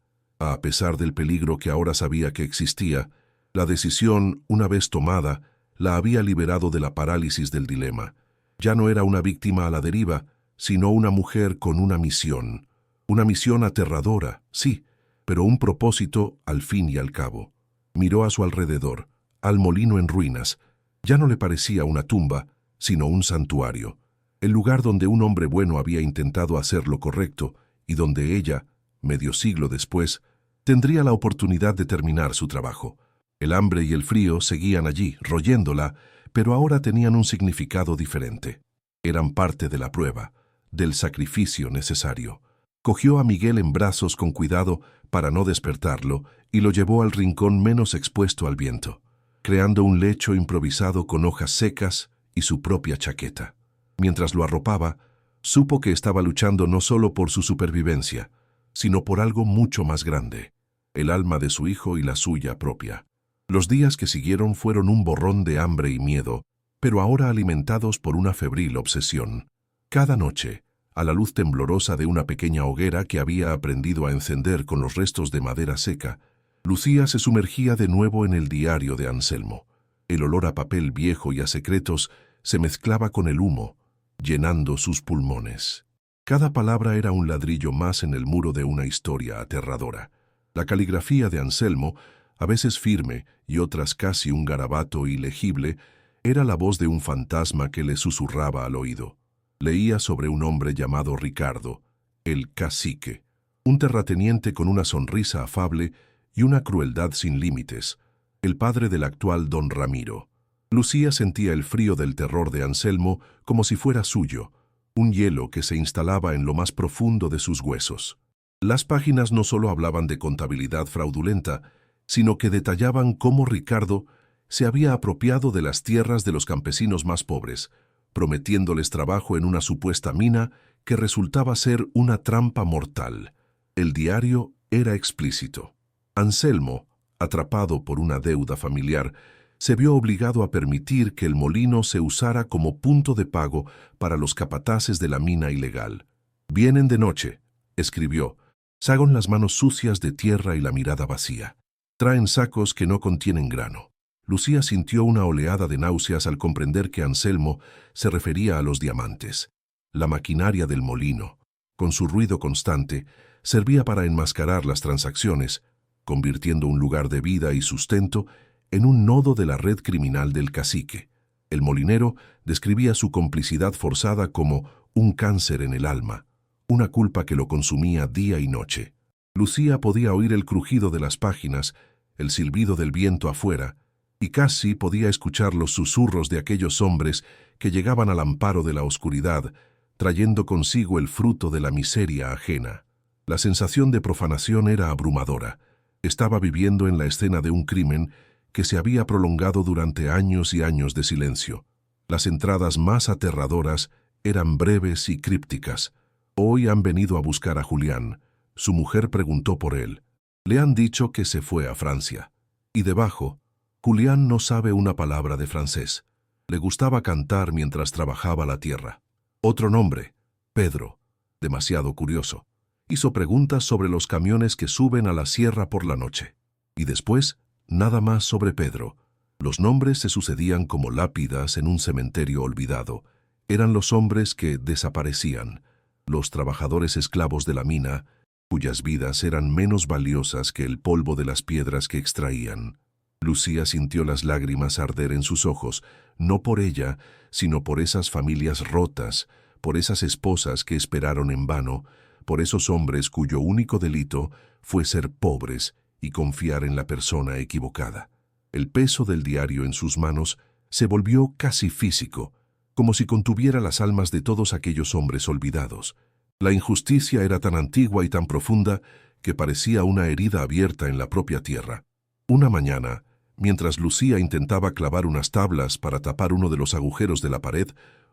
A pesar del peligro que ahora sabía que existía, la decisión, una vez tomada, la había liberado de la parálisis del dilema. Ya no era una víctima a la deriva, sino una mujer con una misión. Una misión aterradora, sí, pero un propósito al fin y al cabo. Miró a su alrededor, al molino en ruinas. Ya no le parecía una tumba, sino un santuario. El lugar donde un hombre bueno había intentado hacer lo correcto y donde ella, medio siglo después, tendría la oportunidad de terminar su trabajo. El hambre y el frío seguían allí, royéndola, pero ahora tenían un significado diferente. Eran parte de la prueba, del sacrificio necesario. Cogió a Miguel en brazos con cuidado para no despertarlo y lo llevó al rincón menos expuesto al viento, creando un lecho improvisado con hojas secas y su propia chaqueta. Mientras lo arropaba, supo que estaba luchando no solo por su supervivencia, sino por algo mucho más grande, el alma de su hijo y la suya propia. Los días que siguieron fueron un borrón de hambre y miedo, pero ahora alimentados por una febril obsesión. Cada noche, a la luz temblorosa de una pequeña hoguera que había aprendido a encender con los restos de madera seca, Lucía se sumergía de nuevo en el diario de Anselmo. El olor a papel viejo y a secretos se mezclaba con el humo, llenando sus pulmones. Cada palabra era un ladrillo más en el muro de una historia aterradora. La caligrafía de Anselmo, a veces firme y otras casi un garabato ilegible, era la voz de un fantasma que le susurraba al oído. Leía sobre un hombre llamado Ricardo, el cacique, un terrateniente con una sonrisa afable y una crueldad sin límites, el padre del actual don Ramiro. Lucía sentía el frío del terror de Anselmo como si fuera suyo, un hielo que se instalaba en lo más profundo de sus huesos. Las páginas no solo hablaban de contabilidad fraudulenta, sino que detallaban cómo Ricardo se había apropiado de las tierras de los campesinos más pobres, prometiéndoles trabajo en una supuesta mina que resultaba ser una trampa mortal. El diario era explícito. Anselmo, atrapado por una deuda familiar, se vio obligado a permitir que el molino se usara como punto de pago para los capataces de la mina ilegal. «Vienen de noche», escribió, «sacan las manos sucias de tierra y la mirada vacía. Traen sacos que no contienen grano». Lucía sintió una oleada de náuseas al comprender que Anselmo se refería a los diamantes. La maquinaria del molino, con su ruido constante, servía para enmascarar las transacciones, convirtiendo un lugar de vida y sustento en un nodo de la red criminal del cacique. El molinero describía su complicidad forzada como un cáncer en el alma, una culpa que lo consumía día y noche. Lucía podía oír el crujido de las páginas, el silbido del viento afuera, y casi podía escuchar los susurros de aquellos hombres que llegaban al amparo de la oscuridad, trayendo consigo el fruto de la miseria ajena. La sensación de profanación era abrumadora. Estaba viviendo en la escena de un crimen que se había prolongado durante años y años de silencio. Las entradas más aterradoras eran breves y crípticas. «Hoy han venido a buscar a Julián». Su mujer preguntó por él. «Le han dicho que se fue a Francia». Y debajo, «Julián no sabe una palabra de francés. Le gustaba cantar mientras trabajaba la tierra». Otro nombre, Pedro, demasiado curioso. Hizo preguntas sobre los camiones que suben a la sierra por la noche. Y después, nada más sobre Pedro. Los nombres se sucedían como lápidas en un cementerio olvidado. Eran los hombres que desaparecían, los trabajadores esclavos de la mina, cuyas vidas eran menos valiosas que el polvo de las piedras que extraían. Lucía sintió las lágrimas arder en sus ojos, no por ella, sino por esas familias rotas, por esas esposas que esperaron en vano, por esos hombres cuyo único delito fue ser pobres y confiar en la persona equivocada. El peso del diario en sus manos se volvió casi físico, como si contuviera las almas de todos aquellos hombres olvidados. La injusticia era tan antigua y tan profunda que parecía una herida abierta en la propia tierra. Una mañana, mientras Lucía intentaba clavar unas tablas para tapar uno de los agujeros de la pared,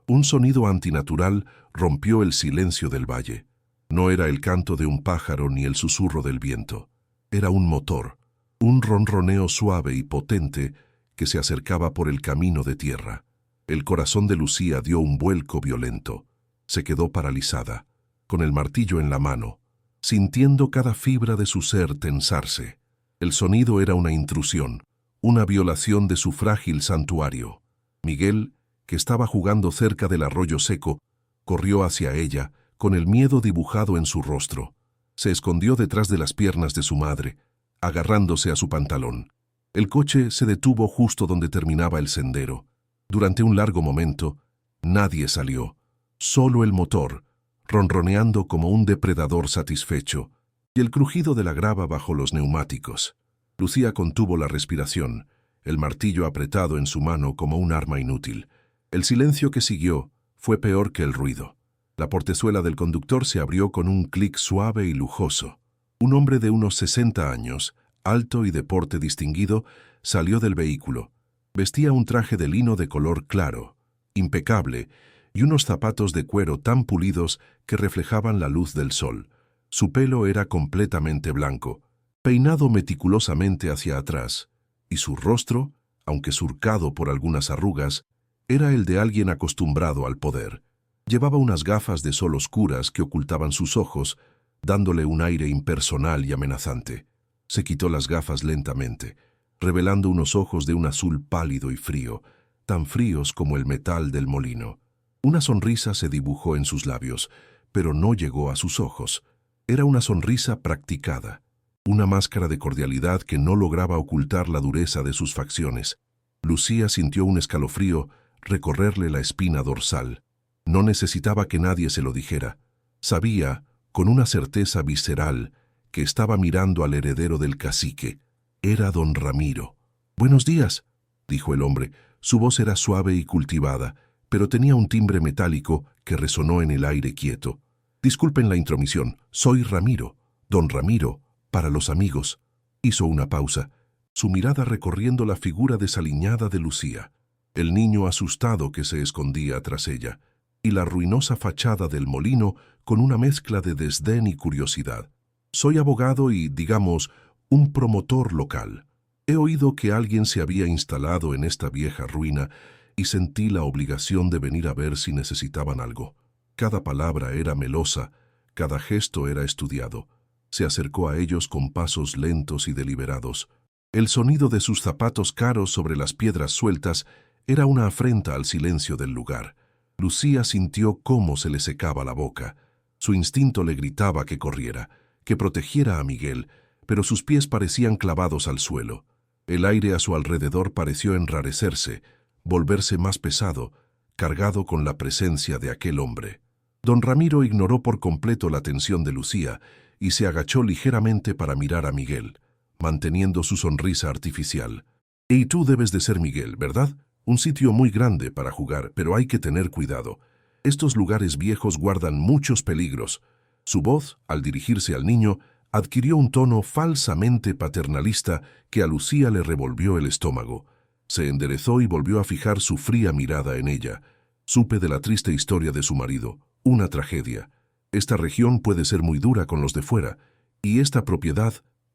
un sonido antinatural rompió el silencio del valle. No era el canto de un pájaro ni el susurro del viento. Era un motor, un ronroneo suave y potente que se acercaba por el camino de tierra. El corazón de Lucía dio un vuelco violento. Se quedó paralizada, con el martillo en la mano, sintiendo cada fibra de su ser tensarse. El sonido era una intrusión, una violación de su frágil santuario. Miguel, que estaba jugando cerca del arroyo seco, corrió hacia ella, con el miedo dibujado en su rostro. Se escondió detrás de las piernas de su madre, agarrándose a su pantalón. El coche se detuvo justo donde terminaba el sendero. Durante un largo momento, nadie salió, solo el motor, ronroneando como un depredador satisfecho, y el crujido de la grava bajo los neumáticos. Lucía contuvo la respiración, el martillo apretado en su mano como un arma inútil. El silencio que siguió fue peor que el ruido. La portezuela del conductor se abrió con un clic suave y lujoso. Un hombre de unos 60 años, alto y de porte distinguido, salió del vehículo. Vestía un traje de lino de color claro, impecable, y unos zapatos de cuero tan pulidos que reflejaban la luz del sol. Su pelo era completamente blanco, peinado meticulosamente hacia atrás, y su rostro, aunque surcado por algunas arrugas, era el de alguien acostumbrado al poder. Llevaba unas gafas de sol oscuras que ocultaban sus ojos, dándole un aire impersonal y amenazante. Se quitó las gafas lentamente, revelando unos ojos de un azul pálido y frío, tan fríos como el metal del molino. Una sonrisa se dibujó en sus labios, pero no llegó a sus ojos. Era una sonrisa practicada, una máscara de cordialidad que no lograba ocultar la dureza de sus facciones. Lucía sintió un escalofrío recorrerle la espina dorsal. No necesitaba que nadie se lo dijera. Sabía, con una certeza visceral, que estaba mirando al heredero del cacique. Era don Ramiro. «Buenos días», dijo el hombre. Su voz era suave y cultivada, pero tenía un timbre metálico que resonó en el aire quieto. «Disculpen la intromisión, soy Ramiro, don Ramiro, para los amigos». Hizo una pausa, su mirada recorriendo la figura desaliñada de Lucía, el niño asustado que se escondía tras ella, y la ruinosa fachada del molino con una mezcla de desdén y curiosidad. «Soy abogado y, digamos, un promotor local. He oído que alguien se había instalado en esta vieja ruina y sentí la obligación de venir a ver si necesitaban algo». Cada palabra era melosa, cada gesto era estudiado. Se acercó a ellos con pasos lentos y deliberados. El sonido de sus zapatos caros sobre las piedras sueltas era una afrenta al silencio del lugar. Lucía sintió cómo se le secaba la boca. Su instinto le gritaba que corriera, que protegiera a Miguel, pero sus pies parecían clavados al suelo. El aire a su alrededor pareció enrarecerse, volverse más pesado, cargado con la presencia de aquel hombre. Don Ramiro ignoró por completo la tensión de Lucía y se agachó ligeramente para mirar a Miguel, manteniendo su sonrisa artificial. «Y tú debes de ser Miguel, ¿verdad? Un sitio muy grande para jugar, pero hay que tener cuidado. Estos lugares viejos guardan muchos peligros». Su voz, al dirigirse al niño, adquirió un tono falsamente paternalista que a Lucía le revolvió el estómago. Se enderezó y volvió a fijar su fría mirada en ella. Supe de la triste historia de su marido, una tragedia. Esta región puede ser muy dura con los de fuera, y esta propiedad,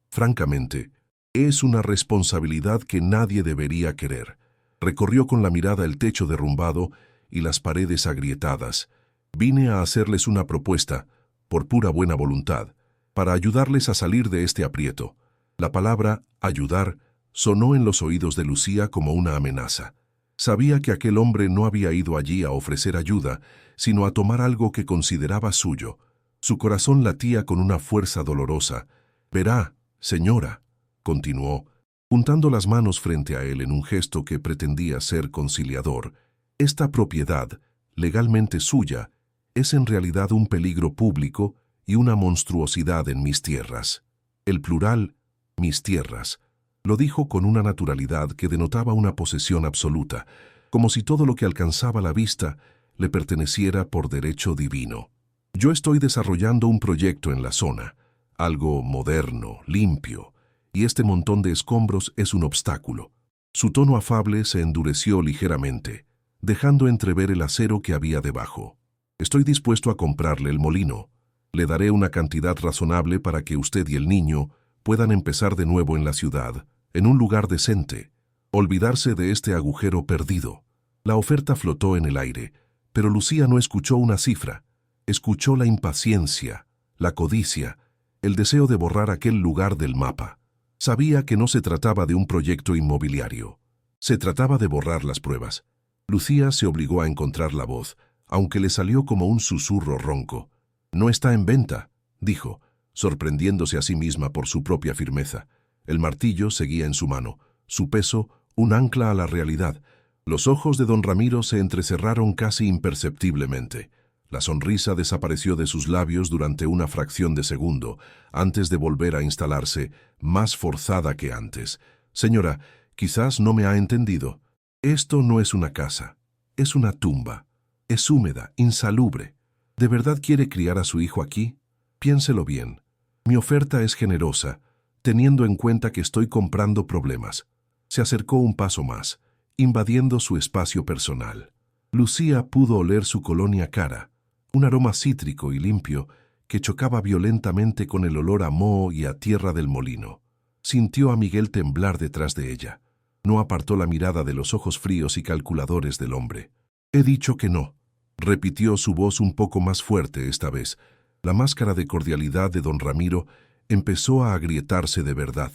francamente, es una responsabilidad que nadie debería querer. Recorrió con la mirada el techo derrumbado y las paredes agrietadas. Vine a hacerles una propuesta, por pura buena voluntad, para ayudarles a salir de este aprieto. La palabra «ayudar» sonó en los oídos de Lucía como una amenaza. Sabía que aquel hombre no había ido allí a ofrecer ayuda, sino a tomar algo que consideraba suyo. Su corazón latía con una fuerza dolorosa. «Verá, señora», continuó, juntando las manos frente a él en un gesto que pretendía ser conciliador, «esta propiedad, legalmente suya, es en realidad un peligro público y una monstruosidad en mis tierras». El plural, mis tierras, lo dijo con una naturalidad que denotaba una posesión absoluta, como si todo lo que alcanzaba la vista le perteneciera por derecho divino. «Yo estoy desarrollando un proyecto en la zona, algo moderno, limpio, y este montón de escombros es un obstáculo». Su tono afable se endureció ligeramente, dejando entrever el acero que había debajo. «Estoy dispuesto a comprarle el molino. Le daré una cantidad razonable para que usted y el niño puedan empezar de nuevo en la ciudad, en un lugar decente, olvidarse de este agujero perdido». La oferta flotó en el aire, pero Lucía no escuchó una cifra. Escuchó la impaciencia, la codicia el deseo de borrar aquel lugar del mapa. Sabía que no se trataba de un proyecto inmobiliario. Se trataba de borrar las pruebas. Lucía se obligó a encontrar la voz, aunque le salió como un susurro ronco. «No está en venta», dijo, sorprendiéndose a sí misma por su propia firmeza. El martillo seguía en su mano, su peso un ancla a la realidad. Los ojos de don Ramiro se entrecerraron casi imperceptiblemente. La sonrisa desapareció de sus labios durante una fracción de segundo, antes de volver a instalarse, más forzada que antes. «Señora, quizás no me ha entendido. Esto no es una casa, es una tumba. Es húmeda, insalubre. ¿De verdad quiere criar a su hijo aquí? Piénselo bien. Mi oferta es generosa, teniendo en cuenta que estoy comprando problemas». Se acercó un paso más, invadiendo su espacio personal. Lucía pudo oler su colonia cara, un aroma cítrico y limpio que chocaba violentamente con el olor a moho y a tierra del molino. Sintió a Miguel temblar detrás de ella. No apartó la mirada de los ojos fríos y calculadores del hombre. «He dicho que no», repitió su voz un poco más fuerte esta vez. La máscara de cordialidad de don Ramiro empezó a agrietarse de verdad.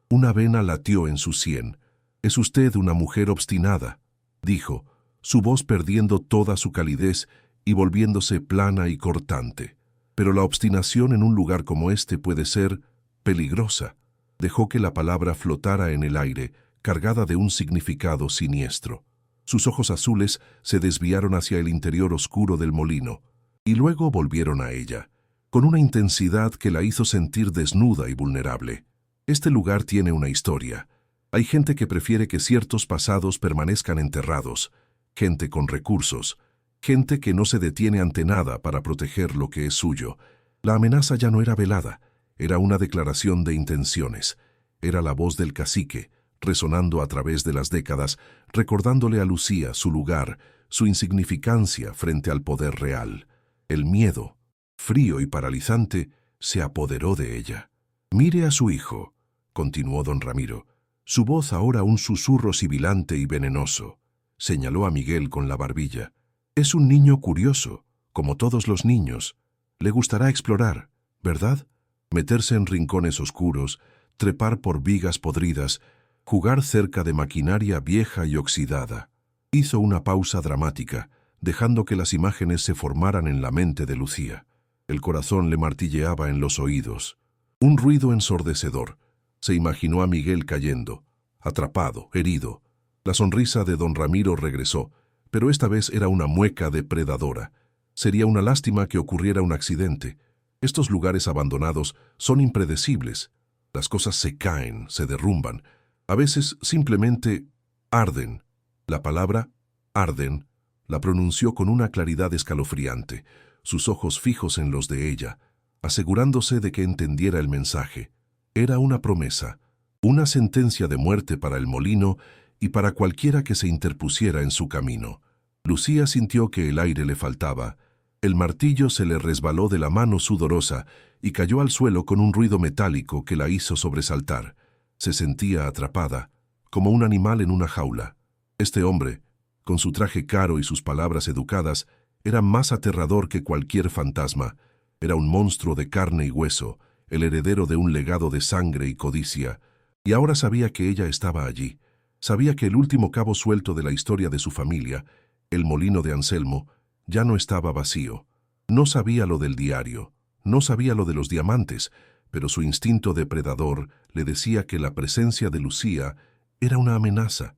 Una vena latió en su sien. «Es usted una mujer obstinada», dijo, su voz perdiendo toda su calidez y volviéndose plana y cortante. «Pero la obstinación en un lugar como este puede ser peligrosa». Dejó que la palabra flotara en el aire, cargada de un significado siniestro. Sus ojos azules se desviaron hacia el interior oscuro del molino, y luego volvieron a ella, con una intensidad que la hizo sentir desnuda y vulnerable. «Este lugar tiene una historia. Hay gente que prefiere que ciertos pasados permanezcan enterrados, gente con recursos, gente que no se detiene ante nada para proteger lo que es suyo». La amenaza ya no era velada, era una declaración de intenciones. Era la voz del cacique, resonando a través de las décadas, recordándole a Lucía su lugar, su insignificancia frente al poder real. El miedo, frío y paralizante, se apoderó de ella. «Mire a su hijo», continuó don Ramiro, su voz ahora un susurro sibilante y venenoso. Señaló a Miguel con la barbilla. «Es un niño curioso, como todos los niños. Le gustará explorar, ¿verdad? Meterse en rincones oscuros, trepar por vigas podridas, jugar cerca de maquinaria vieja y oxidada». Hizo una pausa dramática, dejando que las imágenes se formaran en la mente de Lucía. El corazón le martilleaba en los oídos. Un ruido ensordecedor. Se imaginó a Miguel cayendo, atrapado, herido. La sonrisa de don Ramiro regresó, pero esta vez era una mueca depredadora. Sería una lástima que ocurriera un accidente. Estos lugares abandonados son impredecibles. Las cosas se caen, se derrumban. A veces simplemente arden. La palabra arden la pronunció con una claridad escalofriante, sus ojos fijos en los de ella, asegurándose de que entendiera el mensaje. Era una promesa, una sentencia de muerte para el molino y para cualquiera que se interpusiera en su camino. Lucía sintió que el aire le faltaba. El martillo se le resbaló de la mano sudorosa y cayó al suelo con un ruido metálico que la hizo sobresaltar. Se sentía atrapada, como un animal en una jaula. Este hombre, con su traje caro y sus palabras educadas, era más aterrador que cualquier fantasma. Era un monstruo de carne y hueso, el heredero de un legado de sangre y codicia, y ahora sabía que ella estaba allí. Sabía que el último cabo suelto de la historia de su familia, el molino de Anselmo, ya no estaba vacío. No sabía lo del diario, no sabía lo de los diamantes, pero su instinto depredador le decía que la presencia de Lucía era una amenaza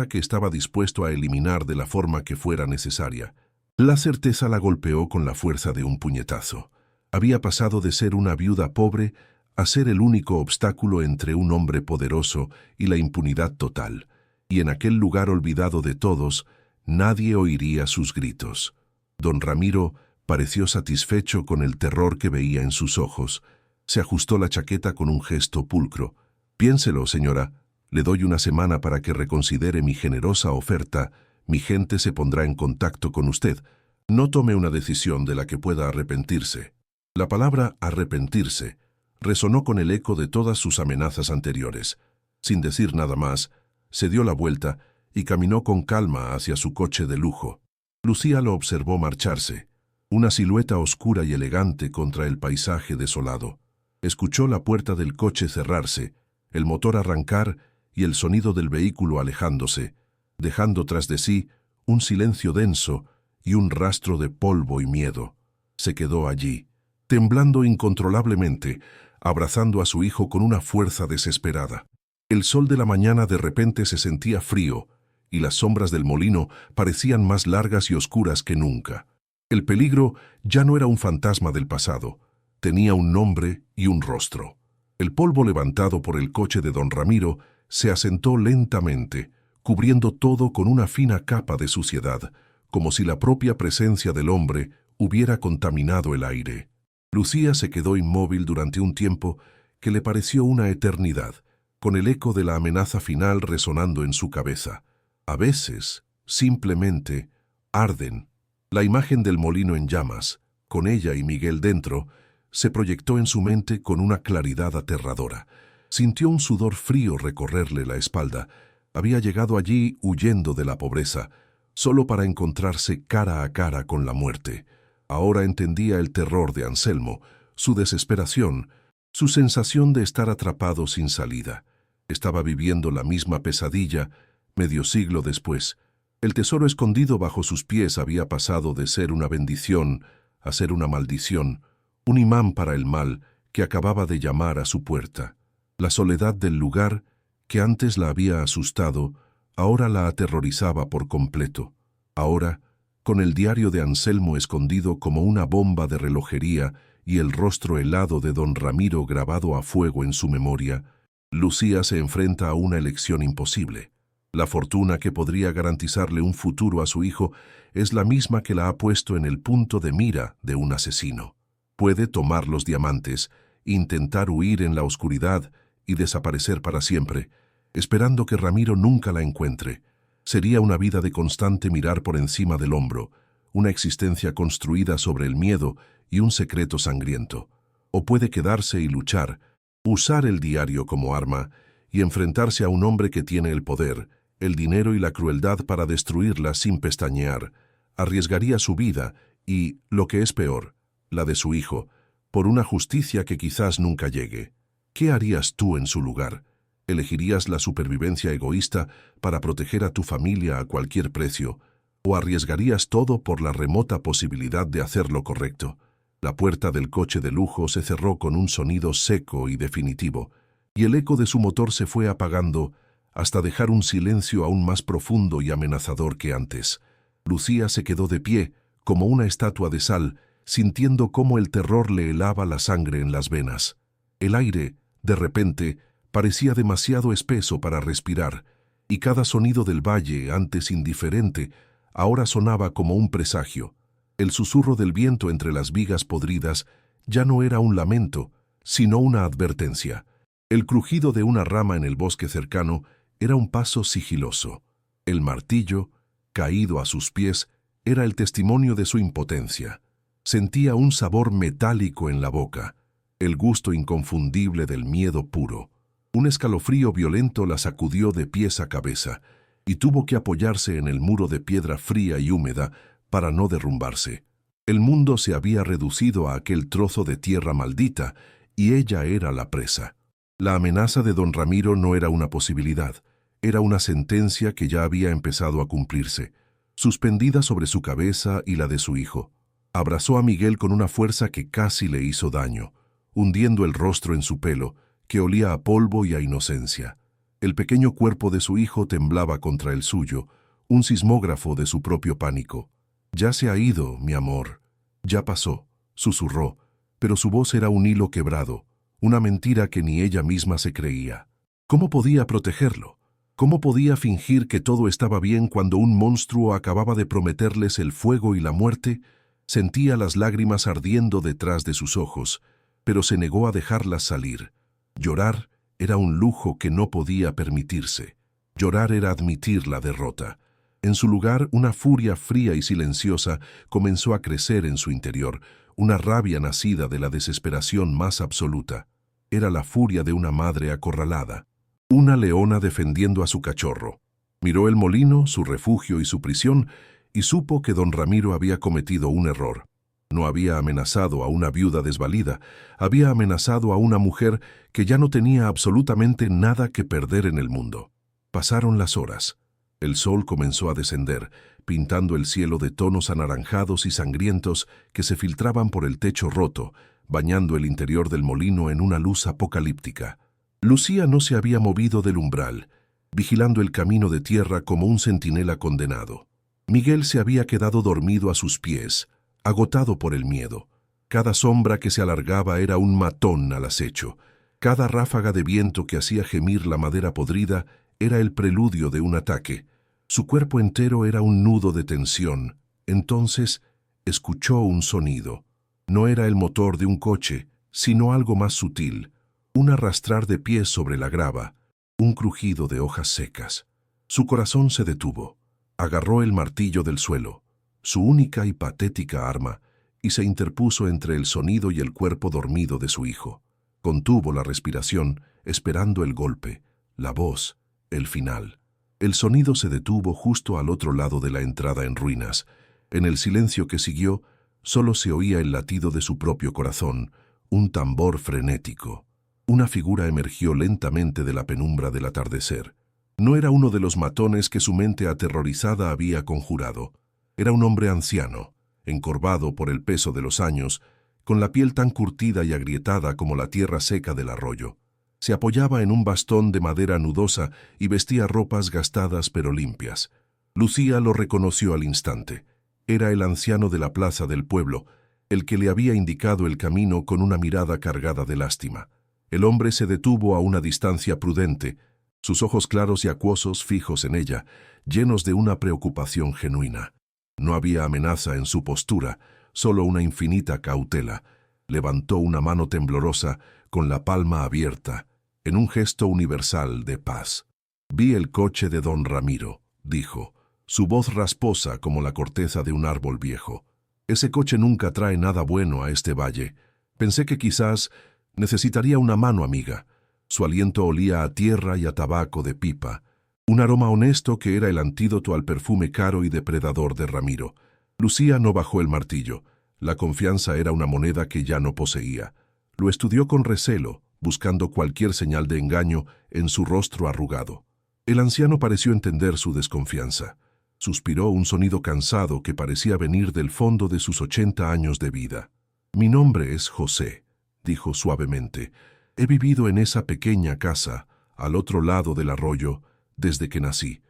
que estaba dispuesto a eliminar de la forma que fuera necesaria. La certeza la golpeó con la fuerza de un puñetazo. Había pasado de ser una viuda pobre a ser el único obstáculo entre un hombre poderoso y la impunidad total, y en aquel lugar olvidado de todos, nadie oiría sus gritos. Don Ramiro pareció satisfecho con el terror que veía en sus ojos. Se ajustó la chaqueta con un gesto pulcro. «Piénselo, señora. Le doy una semana para que reconsidere mi generosa oferta. Mi gente se pondrá en contacto con usted. No tome una decisión de la que pueda arrepentirse». La palabra arrepentirse resonó con el eco de todas sus amenazas anteriores. Sin decir nada más, se dio la vuelta y caminó con calma hacia su coche de lujo. Lucía lo observó marcharse. una silueta oscura y elegante contra el paisaje desolado. Escuchó la puerta del coche cerrarse, el motor arrancar y el sonido del vehículo alejándose, dejando tras de sí un silencio denso y un rastro de polvo y miedo. Se quedó allí, temblando incontrolablemente, abrazando a su hijo con una fuerza desesperada. El sol de la mañana de repente se sentía frío, y las sombras del molino parecían más largas y oscuras que nunca. El peligro ya no era un fantasma del pasado, tenía un nombre y un rostro. El polvo levantado por el coche de don Ramiro se asentó lentamente, cubriendo todo con una fina capa de suciedad, como si la propia presencia del hombre hubiera contaminado el aire. Lucía se quedó inmóvil durante un tiempo que le pareció una eternidad, con el eco de la amenaza final resonando en su cabeza. A veces, simplemente, arden. La imagen del molino en llamas, con ella y Miguel dentro, se proyectó en su mente con una claridad aterradora. Sintió un sudor frío recorrerle la espalda. Había llegado allí huyendo de la pobreza, solo para encontrarse cara a cara con la muerte. Ahora entendía el terror de Anselmo, su desesperación, su sensación de estar atrapado sin salida. Estaba viviendo la misma pesadilla medio siglo después. El tesoro escondido bajo sus pies había pasado de ser una bendición a ser una maldición, un imán para el mal que acababa de llamar a su puerta. La soledad del lugar, que antes la había asustado, ahora la aterrorizaba por completo. Ahora, con el diario de Anselmo escondido como una bomba de relojería y el rostro helado de don Ramiro grabado a fuego en su memoria, Lucía se enfrenta a una elección imposible. La fortuna que podría garantizarle un futuro a su hijo es la misma que la ha puesto en el punto de mira de un asesino. Puede tomar los diamantes, intentar huir en la oscuridad y desaparecer para siempre, esperando que Ramiro nunca la encuentre. Sería una vida de constante mirar por encima del hombro, una existencia construida sobre el miedo y un secreto sangriento. O puede quedarse y luchar, usar el diario como arma y enfrentarse a un hombre que tiene el poder, el dinero y la crueldad para destruirla sin pestañear. Arriesgaría su vida y, lo que es peor, la de su hijo, por una justicia que quizás nunca llegue. ¿Qué harías tú en su lugar? ¿Elegirías la supervivencia egoísta para proteger a tu familia a cualquier precio? ¿O arriesgarías todo por la remota posibilidad de hacer lo correcto? La puerta del coche de lujo se cerró con un sonido seco y definitivo, y el eco de su motor se fue apagando hasta dejar un silencio aún más profundo y amenazador que antes. Lucía se quedó de pie, como una estatua de sal, sintiendo cómo el terror le helaba la sangre en las venas. El aire, de repente, parecía demasiado espeso para respirar, y cada sonido del valle, antes indiferente, ahora sonaba como un presagio. El susurro del viento entre las vigas podridas ya no era un lamento, sino una advertencia. El crujido de una rama en el bosque cercano era un paso sigiloso. El martillo, caído a sus pies, era el testimonio de su impotencia. Sentía un sabor metálico en la boca, el gusto inconfundible del miedo puro. Un escalofrío violento la sacudió de pies a cabeza, y tuvo que apoyarse en el muro de piedra fría y húmeda para no derrumbarse. El mundo se había reducido a aquel trozo de tierra maldita, y ella era la presa. La amenaza de don Ramiro no era una posibilidad, era una sentencia que ya había empezado a cumplirse, suspendida sobre su cabeza y la de su hijo. Abrazó a Miguel con una fuerza que casi le hizo daño, hundiendo el rostro en su pelo, que olía a polvo y a inocencia. El pequeño cuerpo de su hijo temblaba contra el suyo, un sismógrafo de su propio pánico. «Ya se ha ido, mi amor. Ya pasó», susurró, pero su voz era un hilo quebrado, una mentira que ni ella misma se creía. ¿Cómo podía protegerlo? ¿Cómo podía fingir que todo estaba bien cuando un monstruo acababa de prometerles el fuego y la muerte? Sentía las lágrimas ardiendo detrás de sus ojos, pero se negó a dejarlas salir. Llorar era un lujo que no podía permitirse. Llorar era admitir la derrota. En su lugar, una furia fría y silenciosa comenzó a crecer en su interior, una rabia nacida de la desesperación más absoluta. Era la furia de una madre acorralada, una leona defendiendo a su cachorro. Miró el molino, su refugio y su prisión, y supo que don Ramiro había cometido un error. No había amenazado a una viuda desvalida, había amenazado a una mujer que ya no tenía absolutamente nada que perder en el mundo. Pasaron las horas. El sol comenzó a descender, pintando el cielo de tonos anaranjados y sangrientos que se filtraban por el techo roto, bañando el interior del molino en una luz apocalíptica. Lucía no se había movido del umbral, vigilando el camino de tierra como un centinela condenado. Miguel se había quedado dormido a sus pies, agotado por el miedo. Cada sombra que se alargaba era un matón al acecho. Cada ráfaga de viento que hacía gemir la madera podrida era el preludio de un ataque. Su cuerpo entero era un nudo de tensión. Entonces escuchó un sonido. No era el motor de un coche, sino algo más sutil. Un arrastrar de pies sobre la grava, un crujido de hojas secas. Su corazón se detuvo. Agarró el martillo del suelo, su única y patética arma, y se interpuso entre el sonido y el cuerpo dormido de su hijo. Contuvo la respiración, esperando el golpe, la voz, el final. El sonido se detuvo justo al otro lado de la entrada en ruinas. En el silencio que siguió, solo se oía el latido de su propio corazón, un tambor frenético. Una figura emergió lentamente de la penumbra del atardecer. No era uno de los matones que su mente aterrorizada había conjurado. Era un hombre anciano, encorvado por el peso de los años, con la piel tan curtida y agrietada como la tierra seca del arroyo. Se apoyaba en un bastón de madera nudosa y vestía ropas gastadas pero limpias. Lucía lo reconoció al instante. Era el anciano de la plaza del pueblo, el que le había indicado el camino con una mirada cargada de lástima. El hombre se detuvo a una distancia prudente, sus ojos claros y acuosos fijos en ella, llenos de una preocupación genuina. No había amenaza en su postura, solo una infinita cautela. Levantó una mano temblorosa, con la palma abierta, en un gesto universal de paz. «Vi el coche de don Ramiro», dijo, su voz rasposa como la corteza de un árbol viejo. «Ese coche nunca trae nada bueno a este valle. Pensé que quizás necesitaría una mano amiga». Su aliento olía a tierra y a tabaco de pipa, un aroma honesto que era el antídoto al perfume caro y depredador de Ramiro. Lucía no bajó el martillo. La confianza era una moneda que ya no poseía. Lo estudió con recelo, buscando cualquier señal de engaño en su rostro arrugado. El anciano pareció entender su desconfianza. Suspiró un sonido cansado que parecía venir del fondo de sus 80 años de vida. «Mi nombre es José», dijo suavemente. «He vivido en esa pequeña casa, al otro lado del arroyo, desde que nací.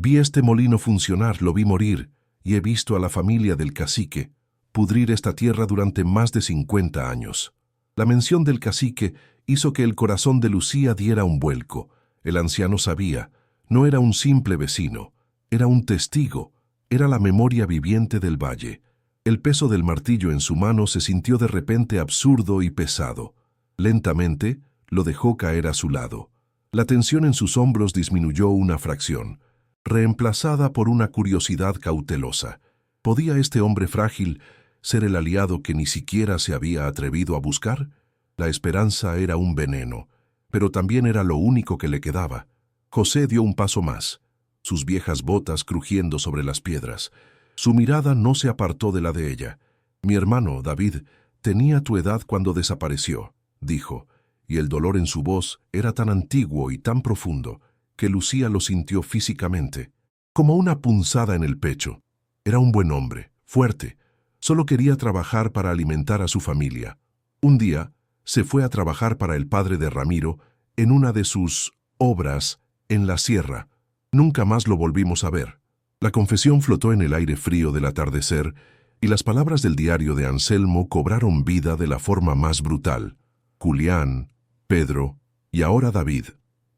Vi este molino funcionar, lo vi morir, y he visto a la familia del cacique pudrir esta tierra durante más de 50 años». La mención del cacique hizo que el corazón de Lucía diera un vuelco. El anciano sabía, no era un simple vecino, era un testigo, era la memoria viviente del valle. El peso del martillo en su mano se sintió de repente absurdo y pesado. Lentamente, lo dejó caer a su lado. La tensión en sus hombros disminuyó una fracción, reemplazada por una curiosidad cautelosa. ¿Podía este hombre frágil ser el aliado que ni siquiera se había atrevido a buscar? La esperanza era un veneno, pero también era lo único que le quedaba. José dio un paso más, sus viejas botas crujiendo sobre las piedras. Su mirada no se apartó de la de ella. «Mi hermano, David, tenía tu edad cuando desapareció», dijo, y el dolor en su voz era tan antiguo y tan profundo que Lucía lo sintió físicamente, como una punzada en el pecho. Era un buen hombre, fuerte, solo quería trabajar para alimentar a su familia. Un día, se fue a trabajar para el padre de Ramiro en una de sus obras en la sierra. Nunca más lo volvimos a ver. La confesión flotó en el aire frío del atardecer y las palabras del diario de Anselmo cobraron vida de la forma más brutal. Julián, Pedro y ahora David.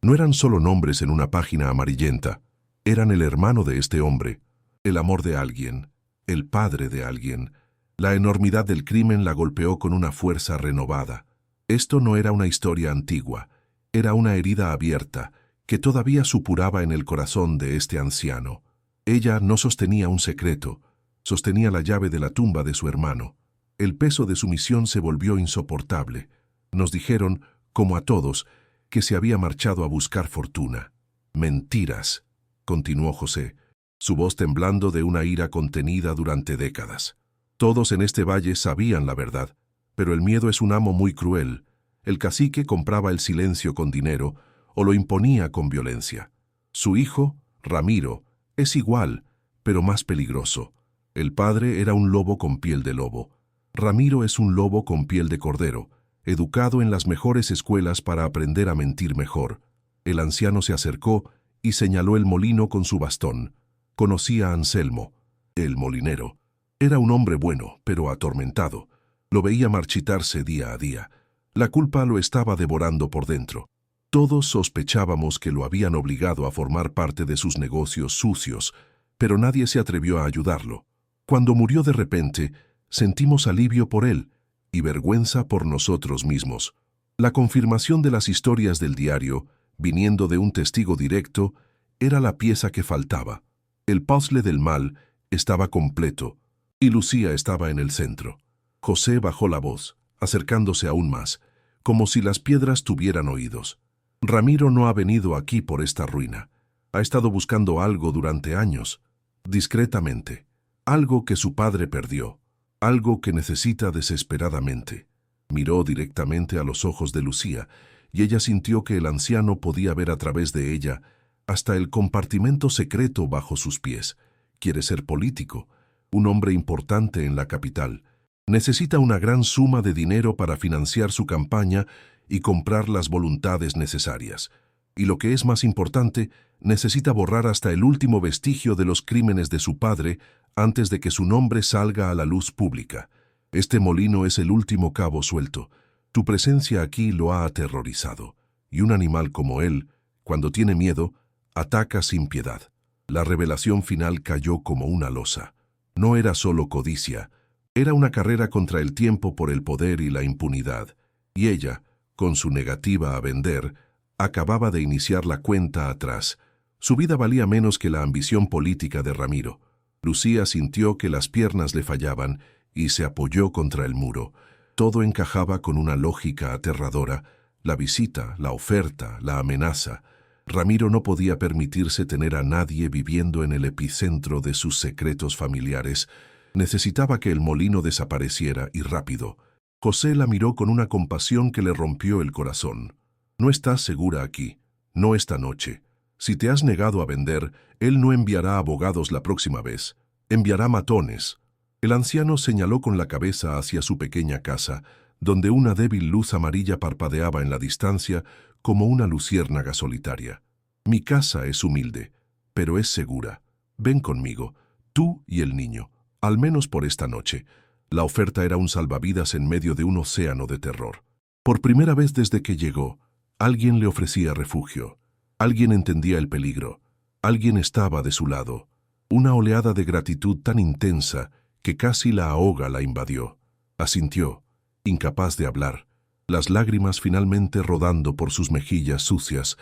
No eran solo nombres en una página amarillenta, eran el hermano de este hombre, el amor de alguien, el padre de alguien. La enormidad del crimen la golpeó con una fuerza renovada. Esto no era una historia antigua, era una herida abierta que todavía supuraba en el corazón de este anciano. Ella no sostenía un secreto, sostenía la llave de la tumba de su hermano. El peso de su misión se volvió insoportable. Nos dijeron, como a todos, que se había marchado a buscar fortuna. «Mentiras», continuó José, su voz temblando de una ira contenida durante décadas. Todos en este valle sabían la verdad, pero el miedo es un amo muy cruel. El cacique compraba el silencio con dinero o lo imponía con violencia. Su hijo, Ramiro, es igual, pero más peligroso. El padre era un lobo con piel de lobo. Ramiro es un lobo con piel de cordero, educado en las mejores escuelas para aprender a mentir mejor. El anciano se acercó y señaló el molino con su bastón. Conocía a Anselmo, el molinero. Era un hombre bueno, pero atormentado. Lo veía marchitarse día a día. La culpa lo estaba devorando por dentro. Todos sospechábamos que lo habían obligado a formar parte de sus negocios sucios, pero nadie se atrevió a ayudarlo. Cuando murió de repente, sentimos alivio por él y vergüenza por nosotros mismos. La confirmación de las historias del diario, viniendo de un testigo directo, era la pieza que faltaba. El puzzle del mal estaba completo y Lucía estaba en el centro. José bajó la voz, acercándose aún más, como si las piedras tuvieran oídos. Ramiro no ha venido aquí por esta ruina. Ha estado buscando algo durante años, discretamente. Algo que su padre perdió, algo que necesita desesperadamente. Miró directamente a los ojos de Lucía, y ella sintió que el anciano podía ver a través de ella hasta el compartimento secreto bajo sus pies. Quiere ser político, un hombre importante en la capital. Necesita una gran suma de dinero para financiar su campaña y comprar las voluntades necesarias. Y lo que es más importante, necesita borrar hasta el último vestigio de los crímenes de su padre antes de que su nombre salga a la luz pública. Este molino es el último cabo suelto. Tu presencia aquí lo ha aterrorizado. Y un animal como él, cuando tiene miedo, ataca sin piedad. La revelación final cayó como una losa. No era solo codicia, era una carrera contra el tiempo por el poder y la impunidad. Y ella, con su negativa a vender, acababa de iniciar la cuenta atrás. Su vida valía menos que la ambición política de Ramiro. Lucía sintió que las piernas le fallaban y se apoyó contra el muro. Todo encajaba con una lógica aterradora: la visita, la oferta, la amenaza. Ramiro no podía permitirse tener a nadie viviendo en el epicentro de sus secretos familiares. Necesitaba que el molino desapareciera y rápido. José la miró con una compasión que le rompió el corazón. No estás segura aquí, no esta noche. Si te has negado a vender, él no enviará abogados la próxima vez. Enviará matones. El anciano señaló con la cabeza hacia su pequeña casa, donde una débil luz amarilla parpadeaba en la distancia como una luciérnaga solitaria. Mi casa es humilde, pero es segura. Ven conmigo, tú y el niño, al menos por esta noche. La oferta era un salvavidas en medio de un océano de terror. Por primera vez desde que llegó, alguien le ofrecía refugio. Alguien entendía el peligro. Alguien estaba de su lado. Una oleada de gratitud tan intensa que casi la ahoga la invadió. Asintió, incapaz de hablar, las lágrimas finalmente rodando por sus mejillas sucias,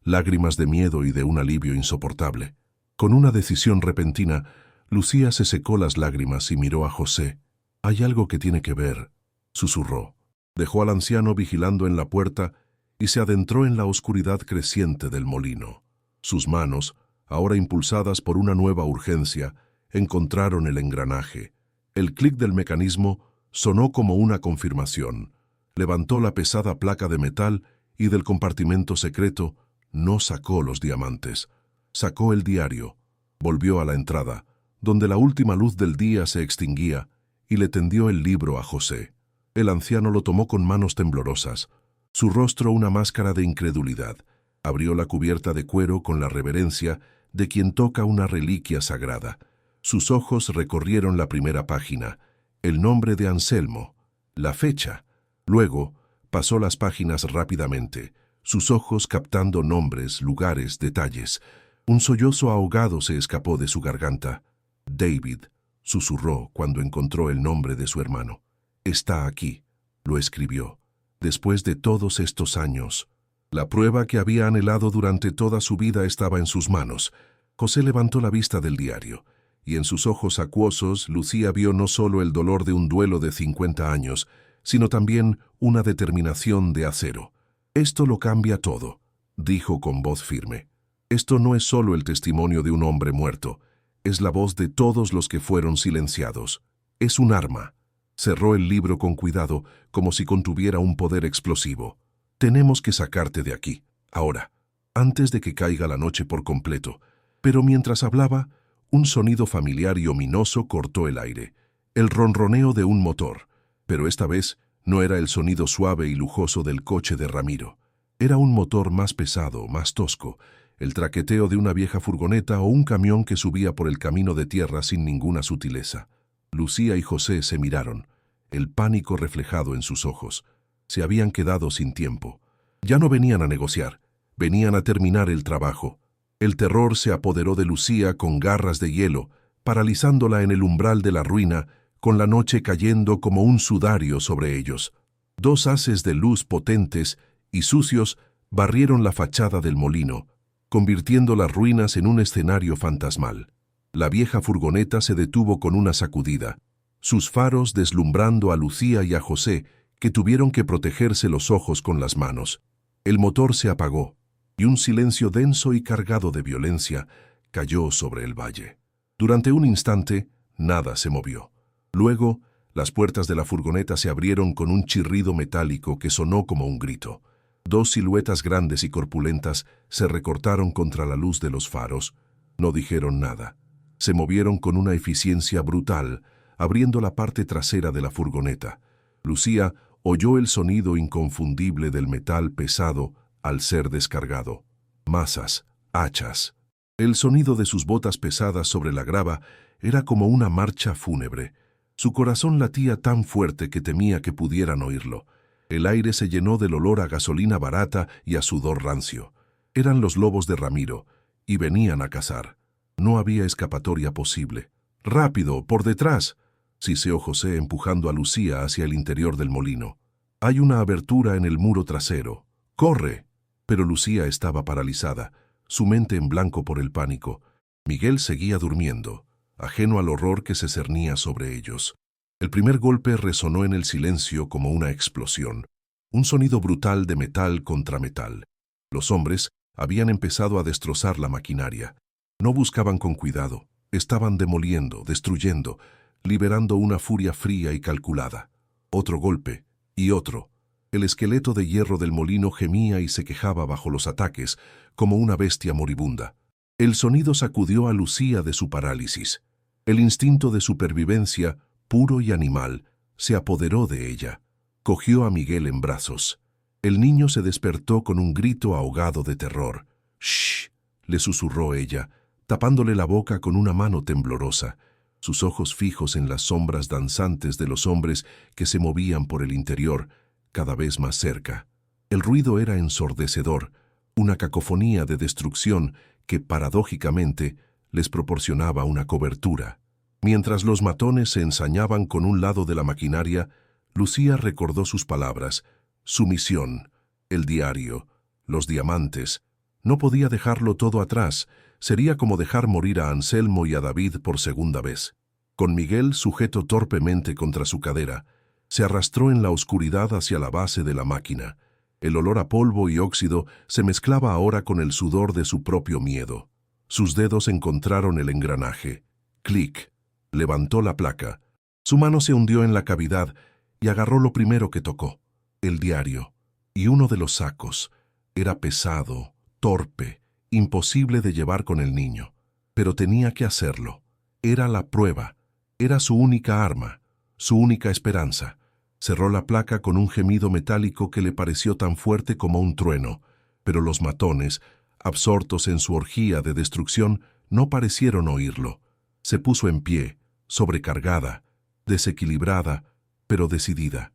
lágrimas de miedo y de un alivio insoportable. Con una decisión repentina, Lucía se secó las lágrimas y miró a José. «Hay algo que tiene que ver», susurró. Dejó al anciano vigilando en la puerta y se adentró en la oscuridad creciente del molino. Sus manos, ahora impulsadas por una nueva urgencia, encontraron el engranaje. El clic del mecanismo sonó como una confirmación. Levantó la pesada placa de metal y del compartimento secreto no sacó los diamantes. Sacó el diario, volvió a la entrada, donde la última luz del día se extinguía, y le tendió el libro a José. El anciano lo tomó con manos temblorosas, su rostro una máscara de incredulidad. Abrió la cubierta de cuero con la reverencia de quien toca una reliquia sagrada. Sus ojos recorrieron la primera página, el nombre de Anselmo, la fecha. Luego pasó las páginas rápidamente, sus ojos captando nombres, lugares, detalles. Un sollozo ahogado se escapó de su garganta. «David», susurró cuando encontró el nombre de su hermano. «Está aquí», lo escribió. Después de todos estos años, la prueba que había anhelado durante toda su vida estaba en sus manos. José levantó la vista del diario, y en sus ojos acuosos Lucía vio no solo el dolor de un duelo de 50 años, sino también una determinación de acero. «Esto lo cambia todo», dijo con voz firme. «Esto no es solo el testimonio de un hombre muerto, es la voz de todos los que fueron silenciados. Es un arma. Cerró el libro con cuidado, como si contuviera un poder explosivo. Tenemos que sacarte de aquí, ahora, antes de que caiga la noche por completo. Pero mientras hablaba, un sonido familiar y ominoso cortó el aire. El ronroneo de un motor. Pero esta vez no era el sonido suave y lujoso del coche de Ramiro. Era un motor más pesado, más tosco, el traqueteo de una vieja furgoneta o un camión que subía por el camino de tierra sin ninguna sutileza. Lucía y José se miraron, el pánico reflejado en sus ojos. Se habían quedado sin tiempo. Ya no venían a negociar, venían a terminar el trabajo. El terror se apoderó de Lucía con garras de hielo, paralizándola en el umbral de la ruina, con la noche cayendo como un sudario sobre ellos. Dos haces de luz potentes y sucios barrieron la fachada del molino, convirtiendo las ruinas en un escenario fantasmal. La vieja furgoneta se detuvo con una sacudida, sus faros deslumbrando a Lucía y a José, que tuvieron que protegerse los ojos con las manos. El motor se apagó, y un silencio denso y cargado de violencia cayó sobre el valle. Durante un instante, nada se movió. Luego, las puertas de la furgoneta se abrieron con un chirrido metálico que sonó como un grito. Dos siluetas grandes y corpulentas se recortaron contra la luz de los faros. No dijeron nada. Se movieron con una eficiencia brutal, abriendo la parte trasera de la furgoneta. Lucía oyó el sonido inconfundible del metal pesado al ser descargado. Mazas, hachas. El sonido de sus botas pesadas sobre la grava era como una marcha fúnebre. Su corazón latía tan fuerte que temía que pudieran oírlo. El aire se llenó del olor a gasolina barata y a sudor rancio. Eran los lobos de Ramiro, y venían a cazar. No había escapatoria posible. ¡Rápido, por detrás!, siseó José empujando a Lucía hacia el interior del molino. Hay una abertura en el muro trasero. ¡Corre! Pero Lucía estaba paralizada, su mente en blanco por el pánico. Miguel seguía durmiendo, ajeno al horror que se cernía sobre ellos. El primer golpe resonó en el silencio como una explosión, un sonido brutal de metal contra metal. Los hombres habían empezado a destrozar la maquinaria. No buscaban con cuidado, estaban demoliendo, destruyendo, liberando una furia fría y calculada. Otro golpe, y otro. El esqueleto de hierro del molino gemía y se quejaba bajo los ataques, como una bestia moribunda. El sonido sacudió a Lucía de su parálisis. El instinto de supervivencia, puro y animal, se apoderó de ella. Cogió a Miguel en brazos. El niño se despertó con un grito ahogado de terror. «¡Shh!», le susurró ella, tapándole la boca con una mano temblorosa, sus ojos fijos en las sombras danzantes de los hombres que se movían por el interior, cada vez más cerca. El ruido era ensordecedor, una cacofonía de destrucción que, paradójicamente, les proporcionaba una cobertura. Mientras los matones se ensañaban con un lado de la maquinaria, Lucía recordó sus palabras, su misión, el diario, los diamantes. No podía dejarlo todo atrás, sería como dejar morir a Anselmo y a David por segunda vez. Con Miguel sujeto torpemente contra su cadera, se arrastró en la oscuridad hacia la base de la máquina. El olor a polvo y óxido se mezclaba ahora con el sudor de su propio miedo. Sus dedos encontraron el engranaje. Clic. Levantó la placa. Su mano se hundió en la cavidad y agarró lo primero que tocó, el diario, y uno de los sacos. Era pesado, torpe, imposible de llevar con el niño, pero tenía que hacerlo. Era la prueba, era su única arma, su única esperanza. Cerró la placa con un gemido metálico que le pareció tan fuerte como un trueno, pero los matones, absortos en su orgía de destrucción, no parecieron oírlo. Se puso en pie, sobrecargada, desequilibrada, pero decidida.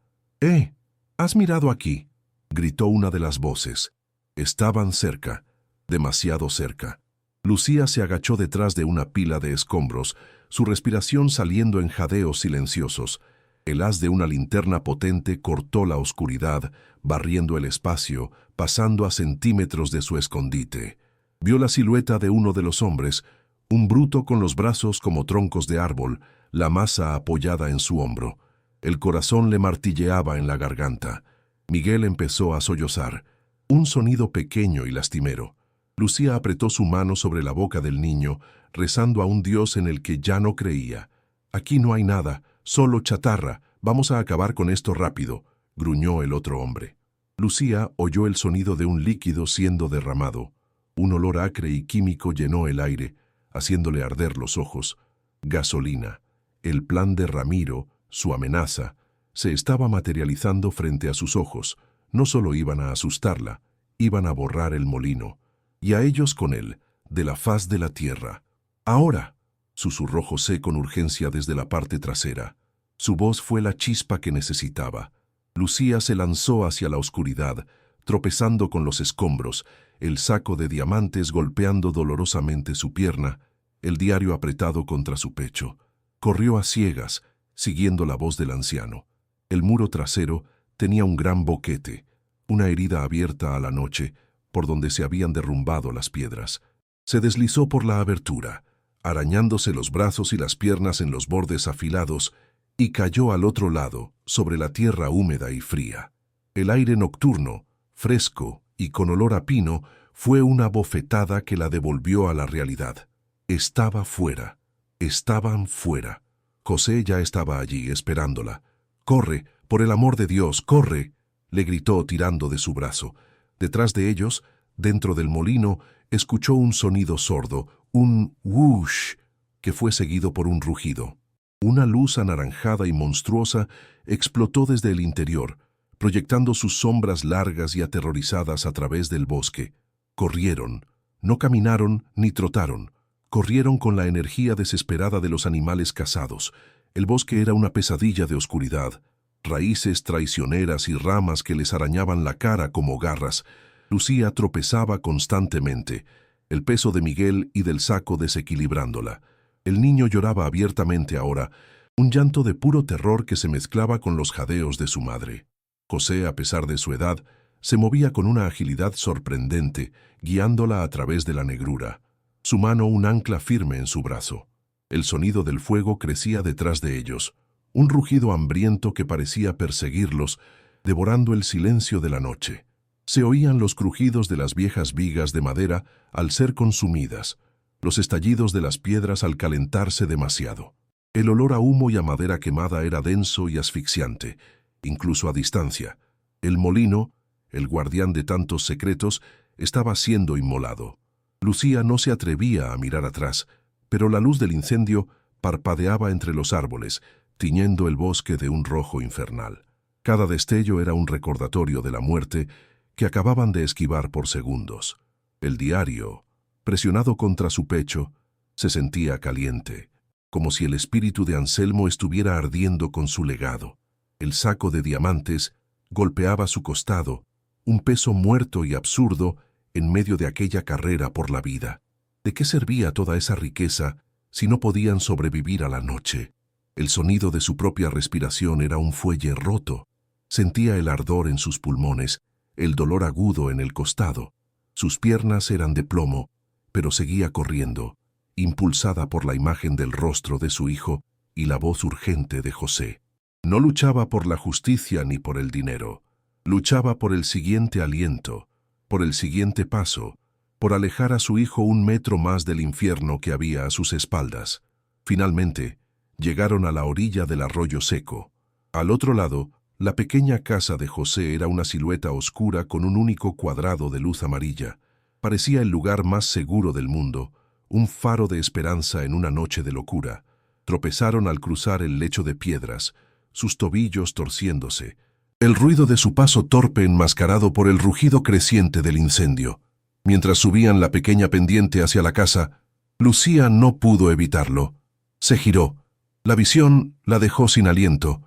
¿Has mirado aquí?, gritó una de las voces. Estaban cerca, demasiado cerca. Lucía se agachó detrás de una pila de escombros, su respiración saliendo en jadeos silenciosos. El haz de una linterna potente cortó la oscuridad, barriendo el espacio, pasando a centímetros de su escondite. Vio la silueta de uno de los hombres, un bruto con los brazos como troncos de árbol, la masa apoyada en su hombro. El corazón le martilleaba en la garganta. Miguel empezó a sollozar, un sonido pequeño y lastimero. Lucía apretó su mano sobre la boca del niño, rezando a un Dios en el que ya no creía. Aquí no hay nada, Solo chatarra, vamos a acabar con esto rápido, gruñó el otro hombre. Lucía oyó el sonido de un líquido siendo derramado. Un olor acre y químico llenó el aire, haciéndole arder los ojos. Gasolina. El plan de Ramiro, su amenaza, se estaba materializando frente a sus ojos. No solo iban a asustarla, iban a borrar el molino, y a ellos con él, de la faz de la tierra. «Ahora», susurró José con urgencia desde la parte trasera. Su voz fue la chispa que necesitaba. Lucía se lanzó hacia la oscuridad, tropezando con los escombros, el saco de diamantes golpeando dolorosamente su pierna, el diario apretado contra su pecho. Corrió a ciegas, siguiendo la voz del anciano. El muro trasero tenía un gran boquete, una herida abierta a la noche, por donde se habían derrumbado las piedras. Se deslizó por la abertura, arañándose los brazos y las piernas en los bordes afilados, y cayó al otro lado, sobre la tierra húmeda y fría. El aire nocturno, fresco y con olor a pino, fue una bofetada que la devolvió a la realidad. Estaba fuera. Estaban fuera. José ya estaba allí, esperándola. «¡Corre! ¡Por el amor de Dios, corre!», le gritó tirando de su brazo. Detrás de ellos, dentro del molino, escuchó un sonido sordo, un whoosh, que fue seguido por un rugido. Una luz anaranjada y monstruosa explotó desde el interior, proyectando sus sombras largas y aterrorizadas a través del bosque. Corrieron. No caminaron ni trotaron. Corrieron con la energía desesperada de los animales cazados. El bosque era una pesadilla de oscuridad. Raíces traicioneras y ramas que les arañaban la cara como garras. Lucía tropezaba constantemente, el peso de Miguel y del saco desequilibrándola. El niño lloraba abiertamente ahora, un llanto de puro terror que se mezclaba con los jadeos de su madre. José, a pesar de su edad, se movía con una agilidad sorprendente, guiándola a través de la negrura. Su mano un ancla firme en su brazo. El sonido del fuego crecía detrás de ellos, un rugido hambriento que parecía perseguirlos, devorando el silencio de la noche. Se oían los crujidos de las viejas vigas de madera al ser consumidas, los estallidos de las piedras al calentarse demasiado. El olor a humo y a madera quemada era denso y asfixiante, incluso a distancia. El molino, el guardián de tantos secretos, estaba siendo inmolado. Lucía no se atrevía a mirar atrás, pero la luz del incendio parpadeaba entre los árboles, tiñendo el bosque de un rojo infernal. Cada destello era un recordatorio de la muerte que acababan de esquivar por segundos. El diario, presionado contra su pecho, se sentía caliente, como si el espíritu de Anselmo estuviera ardiendo con su legado. El saco de diamantes golpeaba su costado, un peso muerto y absurdo en medio de aquella carrera por la vida. ¿De qué servía toda esa riqueza si no podían sobrevivir a la noche? El sonido de su propia respiración era un fuelle roto. Sentía el ardor en sus pulmones, el dolor agudo en el costado. Sus piernas eran de plomo, pero seguía corriendo, impulsada por la imagen del rostro de su hijo y la voz urgente de José. No luchaba por la justicia ni por el dinero. Luchaba por el siguiente aliento, por el siguiente paso, por alejar a su hijo un metro más del infierno que había a sus espaldas. Finalmente, llegaron a la orilla del arroyo seco. Al otro lado, la pequeña casa de José era una silueta oscura con un único cuadrado de luz amarilla. Parecía el lugar más seguro del mundo, un faro de esperanza en una noche de locura. Tropezaron al cruzar el lecho de piedras, sus tobillos torciéndose. El ruido de su paso torpe enmascarado por el rugido creciente del incendio. Mientras subían la pequeña pendiente hacia la casa, Lucía no pudo evitarlo. Se giró. La visión la dejó sin aliento,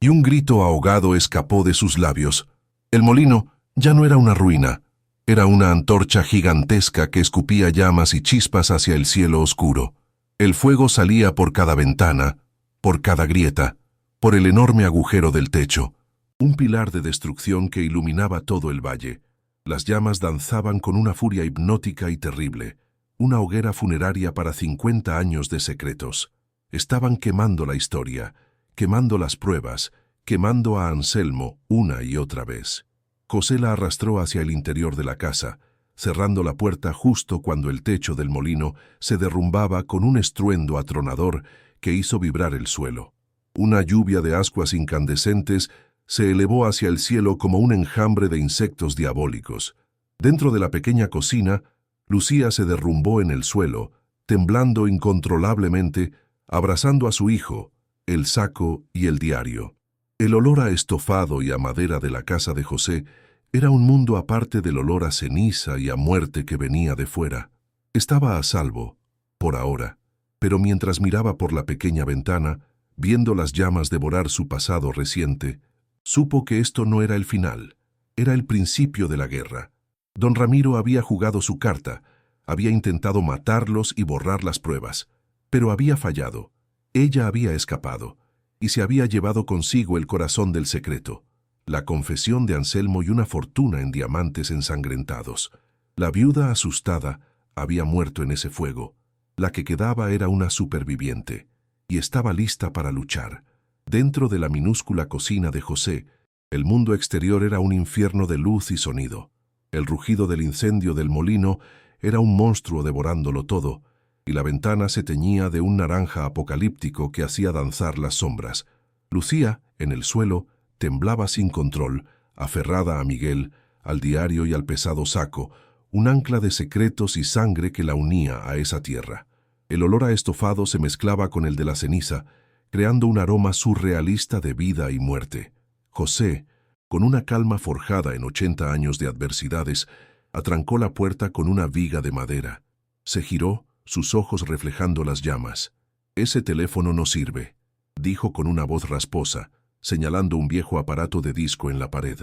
y un grito ahogado escapó de sus labios. El molino ya no era una ruina, era una antorcha gigantesca que escupía llamas y chispas hacia el cielo oscuro. El fuego salía por cada ventana, por cada grieta, por el enorme agujero del techo, un pilar de destrucción que iluminaba todo el valle. Las llamas danzaban con una furia hipnótica y terrible, una hoguera funeraria para 50 años de secretos. Estaban quemando la historia, quemando las pruebas, quemando a Anselmo una y otra vez. José la arrastró hacia el interior de la casa, cerrando la puerta justo cuando el techo del molino se derrumbaba con un estruendo atronador que hizo vibrar el suelo. Una lluvia de ascuas incandescentes se elevó hacia el cielo como un enjambre de insectos diabólicos. Dentro de la pequeña cocina, Lucía se derrumbó en el suelo, temblando incontrolablemente, abrazando a su hijo, el saco y el diario. El olor a estofado y a madera de la casa de José era un mundo aparte del olor a ceniza y a muerte que venía de fuera. Estaba a salvo, por ahora, pero mientras miraba por la pequeña ventana, viendo las llamas devorar su pasado reciente, supo que esto no era el final, era el principio de la guerra. Don Ramiro había jugado su carta, había intentado matarlos y borrar las pruebas, pero había fallado. Ella había escapado, y se había llevado consigo el corazón del secreto, la confesión de Anselmo y una fortuna en diamantes ensangrentados. La viuda asustada había muerto en ese fuego. La que quedaba era una superviviente, y estaba lista para luchar. Dentro de la minúscula cocina de José, el mundo exterior era un infierno de luz y sonido. El rugido del incendio del molino era un monstruo devorándolo todo, y la ventana se teñía de un naranja apocalíptico que hacía danzar las sombras. Lucía, en el suelo, temblaba sin control, aferrada a Miguel, al diario y al pesado saco, un ancla de secretos y sangre que la unía a esa tierra. El olor a estofado se mezclaba con el de la ceniza, creando un aroma surrealista de vida y muerte. José, con una calma forjada en 80 años de adversidades, atrancó la puerta con una viga de madera. Se giró, sus ojos reflejando las llamas. «Ese teléfono no sirve», dijo con una voz rasposa, señalando un viejo aparato de disco en la pared.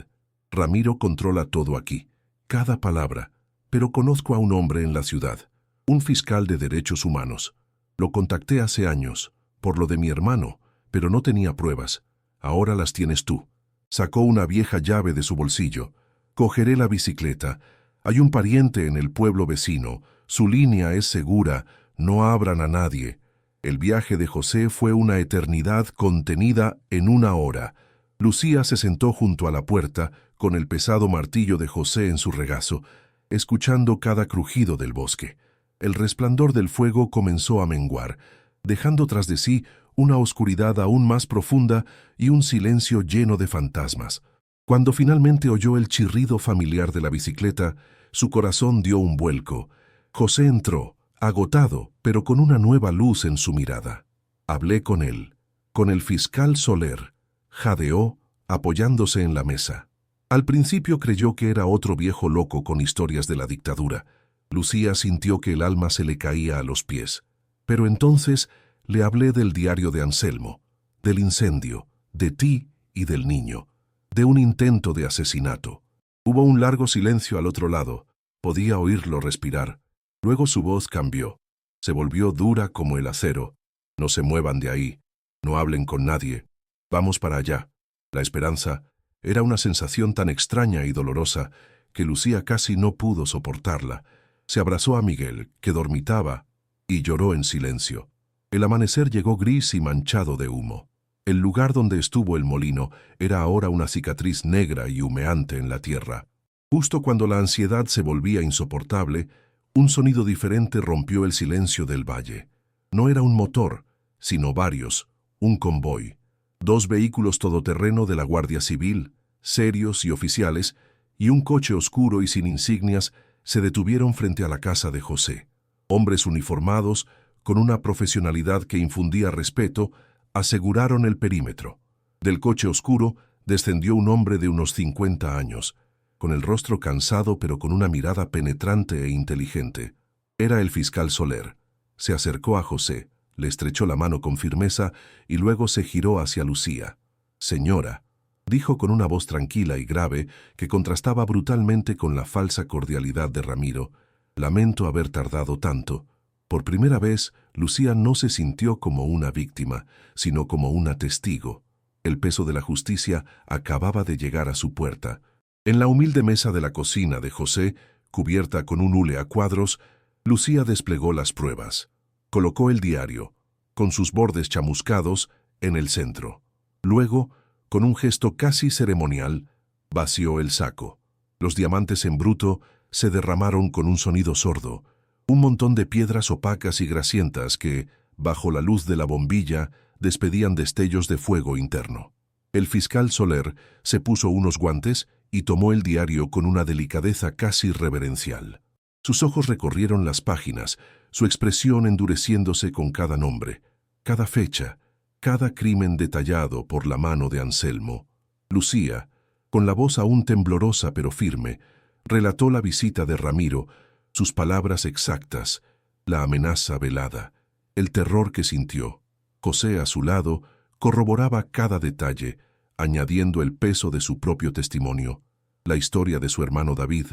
«Ramiro controla todo aquí, cada palabra, pero conozco a un hombre en la ciudad, un fiscal de derechos humanos. Lo contacté hace años, por lo de mi hermano, pero no tenía pruebas. Ahora las tienes tú». Sacó una vieja llave de su bolsillo. «Cogeré la bicicleta. Hay un pariente en el pueblo vecino. Su línea es segura. No abran a nadie». El viaje de José fue una eternidad contenida en una hora. Lucía se sentó junto a la puerta, con el pesado martillo de José en su regazo, escuchando cada crujido del bosque. El resplandor del fuego comenzó a menguar, dejando tras de sí una oscuridad aún más profunda y un silencio lleno de fantasmas. Cuando finalmente oyó el chirrido familiar de la bicicleta, su corazón dio un vuelco. José entró, agotado, pero con una nueva luz en su mirada. Hablé con él, con el fiscal Soler. Jadeó, apoyándose en la mesa. Al principio creyó que era otro viejo loco con historias de la dictadura. Lucía sintió que el alma se le caía a los pies. Pero entonces le hablé del diario de Anselmo, del incendio, de ti y del niño, de un intento de asesinato. Hubo un largo silencio al otro lado. Podía oírlo respirar. Luego su voz cambió. Se volvió dura como el acero. «No se muevan de ahí. No hablen con nadie. Vamos para allá». La esperanza era una sensación tan extraña y dolorosa que Lucía casi no pudo soportarla. Se abrazó a Miguel, que dormitaba, y lloró en silencio. El amanecer llegó gris y manchado de humo. El lugar donde estuvo el molino era ahora una cicatriz negra y humeante en la tierra. Justo cuando la ansiedad se volvía insoportable, un sonido diferente rompió el silencio del valle. No era un motor, sino varios, un convoy. 2 vehículos todoterreno de la Guardia Civil, serios y oficiales, y un coche oscuro y sin insignias se detuvieron frente a la casa de José. Hombres uniformados, con una profesionalidad que infundía respeto, aseguraron el perímetro. Del coche oscuro descendió un hombre de unos 50 años, con el rostro cansado pero con una mirada penetrante e inteligente. Era el fiscal Soler. Se acercó a José, le estrechó la mano con firmeza y luego se giró hacia Lucía. «Señora», dijo con una voz tranquila y grave que contrastaba brutalmente con la falsa cordialidad de Ramiro, «lamento haber tardado tanto». Por primera vez, Lucía no se sintió como una víctima, sino como una testigo. El peso de la justicia acababa de llegar a su puerta. En la humilde mesa de la cocina de José, cubierta con un hule a cuadros, Lucía desplegó las pruebas. Colocó el diario, con sus bordes chamuscados, en el centro. Luego, con un gesto casi ceremonial, vació el saco. Los diamantes en bruto se derramaron con un sonido sordo. Un montón de piedras opacas y grasientas que, bajo la luz de la bombilla, despedían destellos de fuego interno. El fiscal Soler se puso unos guantes y tomó el diario con una delicadeza casi reverencial. Sus ojos recorrieron las páginas, su expresión endureciéndose con cada nombre, cada fecha, cada crimen detallado por la mano de Anselmo. Lucía, con la voz aún temblorosa pero firme, relató la visita de Ramiro, sus palabras exactas, la amenaza velada, el terror que sintió. José, a su lado, corroboraba cada detalle, añadiendo el peso de su propio testimonio, la historia de su hermano David,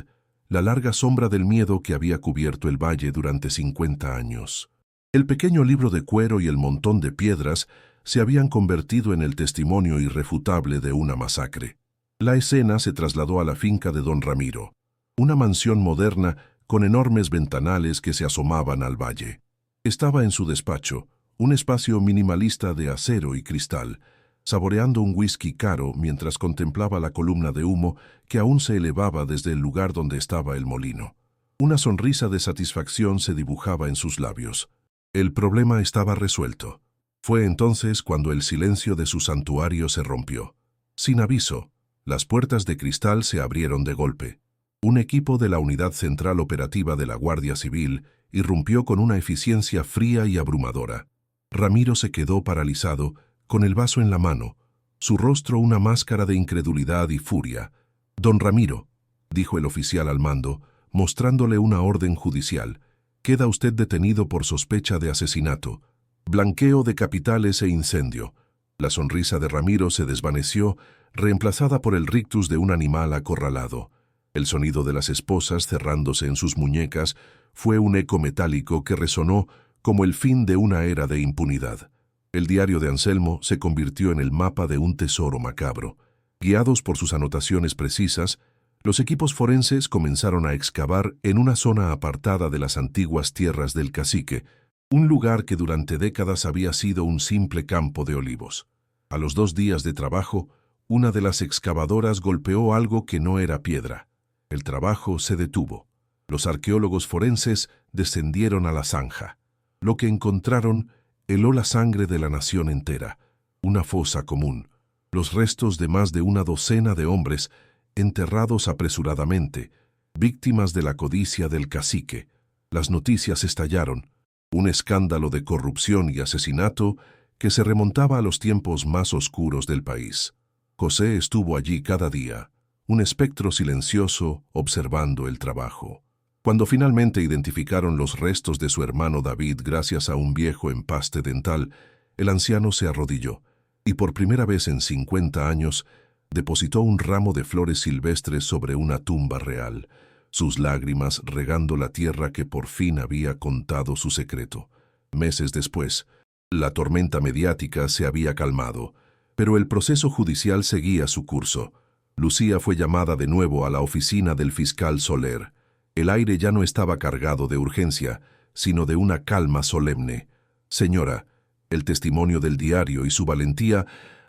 la larga sombra del miedo que había cubierto el valle durante 50 años. El pequeño libro de cuero y el montón de piedras se habían convertido en el testimonio irrefutable de una masacre. La escena se trasladó a la finca de don Ramiro, una mansión moderna con enormes ventanales que se asomaban al valle. Estaba en su despacho, un espacio minimalista de acero y cristal, saboreando un whisky caro mientras contemplaba la columna de humo que aún se elevaba desde el lugar donde estaba el molino. Una sonrisa de satisfacción se dibujaba en sus labios. El problema estaba resuelto. Fue entonces cuando el silencio de su santuario se rompió. Sin aviso, las puertas de cristal se abrieron de golpe. Un equipo de la Unidad Central Operativa de la Guardia Civil irrumpió con una eficiencia fría y abrumadora. Ramiro se quedó paralizado, con el vaso en la mano, su rostro una máscara de incredulidad y furia. «Don Ramiro», dijo el oficial al mando, mostrándole una orden judicial, «queda usted detenido por sospecha de asesinato, blanqueo de capitales e incendio». La sonrisa de Ramiro se desvaneció, reemplazada por el rictus de un animal acorralado. El sonido de las esposas cerrándose en sus muñecas fue un eco metálico que resonó como el fin de una era de impunidad. El diario de Anselmo se convirtió en el mapa de un tesoro macabro. Guiados por sus anotaciones precisas, los equipos forenses comenzaron a excavar en una zona apartada de las antiguas tierras del cacique, un lugar que durante décadas había sido un simple campo de olivos. A los 2 días de trabajo, una de las excavadoras golpeó algo que no era piedra. El trabajo se detuvo. Los arqueólogos forenses descendieron a la zanja. Lo que encontraron heló la sangre de la nación entera, una fosa común, los restos de más de una docena de hombres enterrados apresuradamente, víctimas de la codicia del cacique. Las noticias estallaron, un escándalo de corrupción y asesinato que se remontaba a los tiempos más oscuros del país. José estuvo allí cada día, un espectro silencioso observando el trabajo. Cuando finalmente identificaron los restos de su hermano David gracias a un viejo empaste dental, el anciano se arrodilló y por primera vez en 50 años depositó un ramo de flores silvestres sobre una tumba real, sus lágrimas regando la tierra que por fin había contado su secreto. Meses después, la tormenta mediática se había calmado, pero el proceso judicial seguía su curso. Lucía fue llamada de nuevo a la oficina del fiscal Soler. El aire ya no estaba cargado de urgencia, sino de una calma solemne. «Señora, el testimonio del diario y su valentía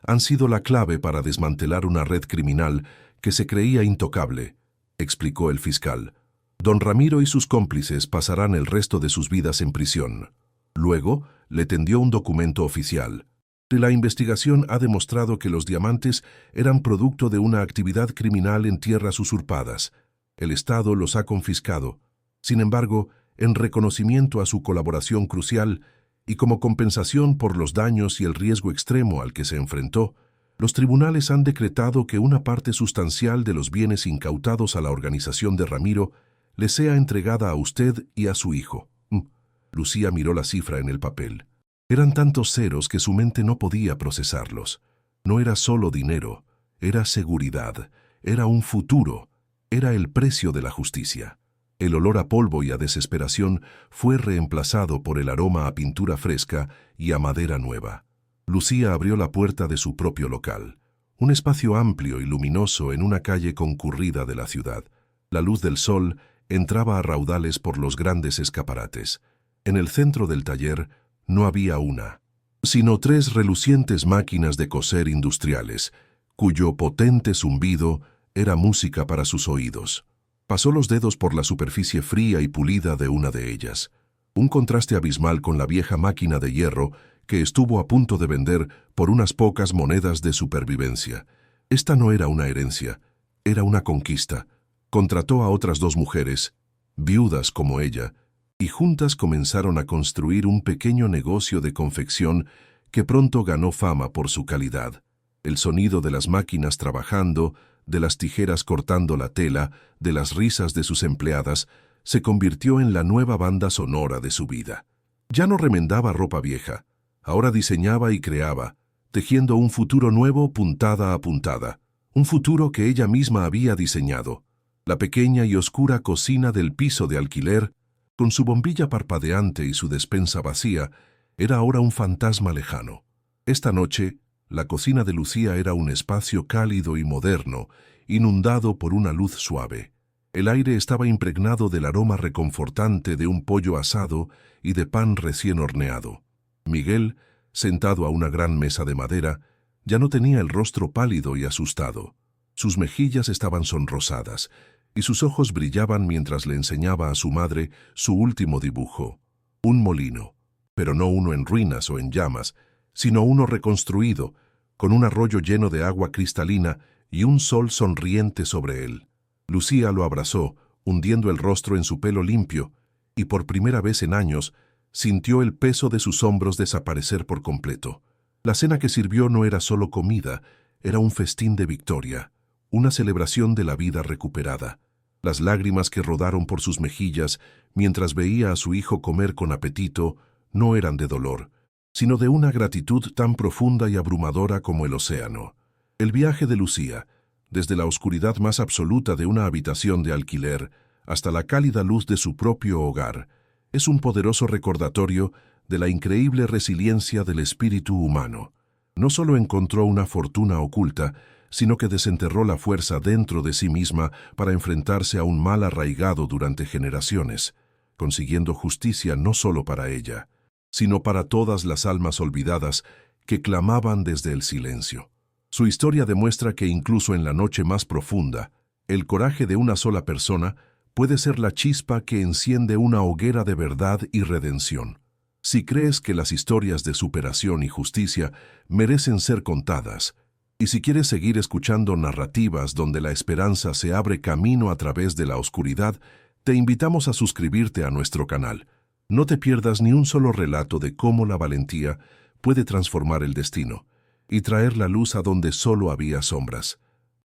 han sido la clave para desmantelar una red criminal que se creía intocable», explicó el fiscal. «Don Ramiro y sus cómplices pasarán el resto de sus vidas en prisión». Luego, le tendió un documento oficial. «La investigación ha demostrado que los diamantes eran producto de una actividad criminal en tierras usurpadas. El Estado los ha confiscado. Sin embargo, en reconocimiento a su colaboración crucial y como compensación por los daños y el riesgo extremo al que se enfrentó, los tribunales han decretado que una parte sustancial de los bienes incautados a la organización de Ramiro le sea entregada a usted y a su hijo». Lucía miró la cifra en el papel. Eran tantos ceros que su mente no podía procesarlos. No era solo dinero, era seguridad, era un futuro. Era el precio de la justicia. El olor a polvo y a desesperación fue reemplazado por el aroma a pintura fresca y a madera nueva. Lucía abrió la puerta de su propio local, un espacio amplio y luminoso en una calle concurrida de la ciudad. La luz del sol entraba a raudales por los grandes escaparates. En el centro del taller no había una, sino 3 relucientes máquinas de coser industriales, cuyo potente zumbido era música para sus oídos. Pasó los dedos por la superficie fría y pulida de una de ellas. Un contraste abismal con la vieja máquina de hierro que estuvo a punto de vender por unas pocas monedas de supervivencia. Esta no era una herencia, era una conquista. Contrató a otras 2 mujeres, viudas como ella, y juntas comenzaron a construir un pequeño negocio de confección que pronto ganó fama por su calidad. El sonido de las máquinas trabajando, de las tijeras cortando la tela, de las risas de sus empleadas, se convirtió en la nueva banda sonora de su vida. Ya no remendaba ropa vieja, ahora diseñaba y creaba, tejiendo un futuro nuevo puntada a puntada, un futuro que ella misma había diseñado. La pequeña y oscura cocina del piso de alquiler, con su bombilla parpadeante y su despensa vacía, era ahora un fantasma lejano. Esta noche, la cocina de Lucía era un espacio cálido y moderno, inundado por una luz suave. El aire estaba impregnado del aroma reconfortante de un pollo asado y de pan recién horneado. Miguel, sentado a una gran mesa de madera, ya no tenía el rostro pálido y asustado. Sus mejillas estaban sonrosadas, y sus ojos brillaban mientras le enseñaba a su madre su último dibujo. Un molino, pero no uno en ruinas o en llamas, sino uno reconstruido, con un arroyo lleno de agua cristalina y un sol sonriente sobre él. Lucía lo abrazó, hundiendo el rostro en su pelo limpio, y por primera vez en años sintió el peso de sus hombros desaparecer por completo. La cena que sirvió no era solo comida, era un festín de victoria, una celebración de la vida recuperada. Las lágrimas que rodaron por sus mejillas mientras veía a su hijo comer con apetito no eran de dolor, sino de una gratitud tan profunda y abrumadora como el océano. El viaje de Lucía, desde la oscuridad más absoluta de una habitación de alquiler hasta la cálida luz de su propio hogar, es un poderoso recordatorio de la increíble resiliencia del espíritu humano. No solo encontró una fortuna oculta, sino que desenterró la fuerza dentro de sí misma para enfrentarse a un mal arraigado durante generaciones, consiguiendo justicia no solo para ella, sino para todas las almas olvidadas que clamaban desde el silencio. Su historia demuestra que incluso en la noche más profunda, el coraje de una sola persona puede ser la chispa que enciende una hoguera de verdad y redención. Si crees que las historias de superación y justicia merecen ser contadas, y si quieres seguir escuchando narrativas donde la esperanza se abre camino a través de la oscuridad, te invitamos a suscribirte a nuestro canal. No te pierdas ni un solo relato de cómo la valentía puede transformar el destino y traer la luz a donde solo había sombras.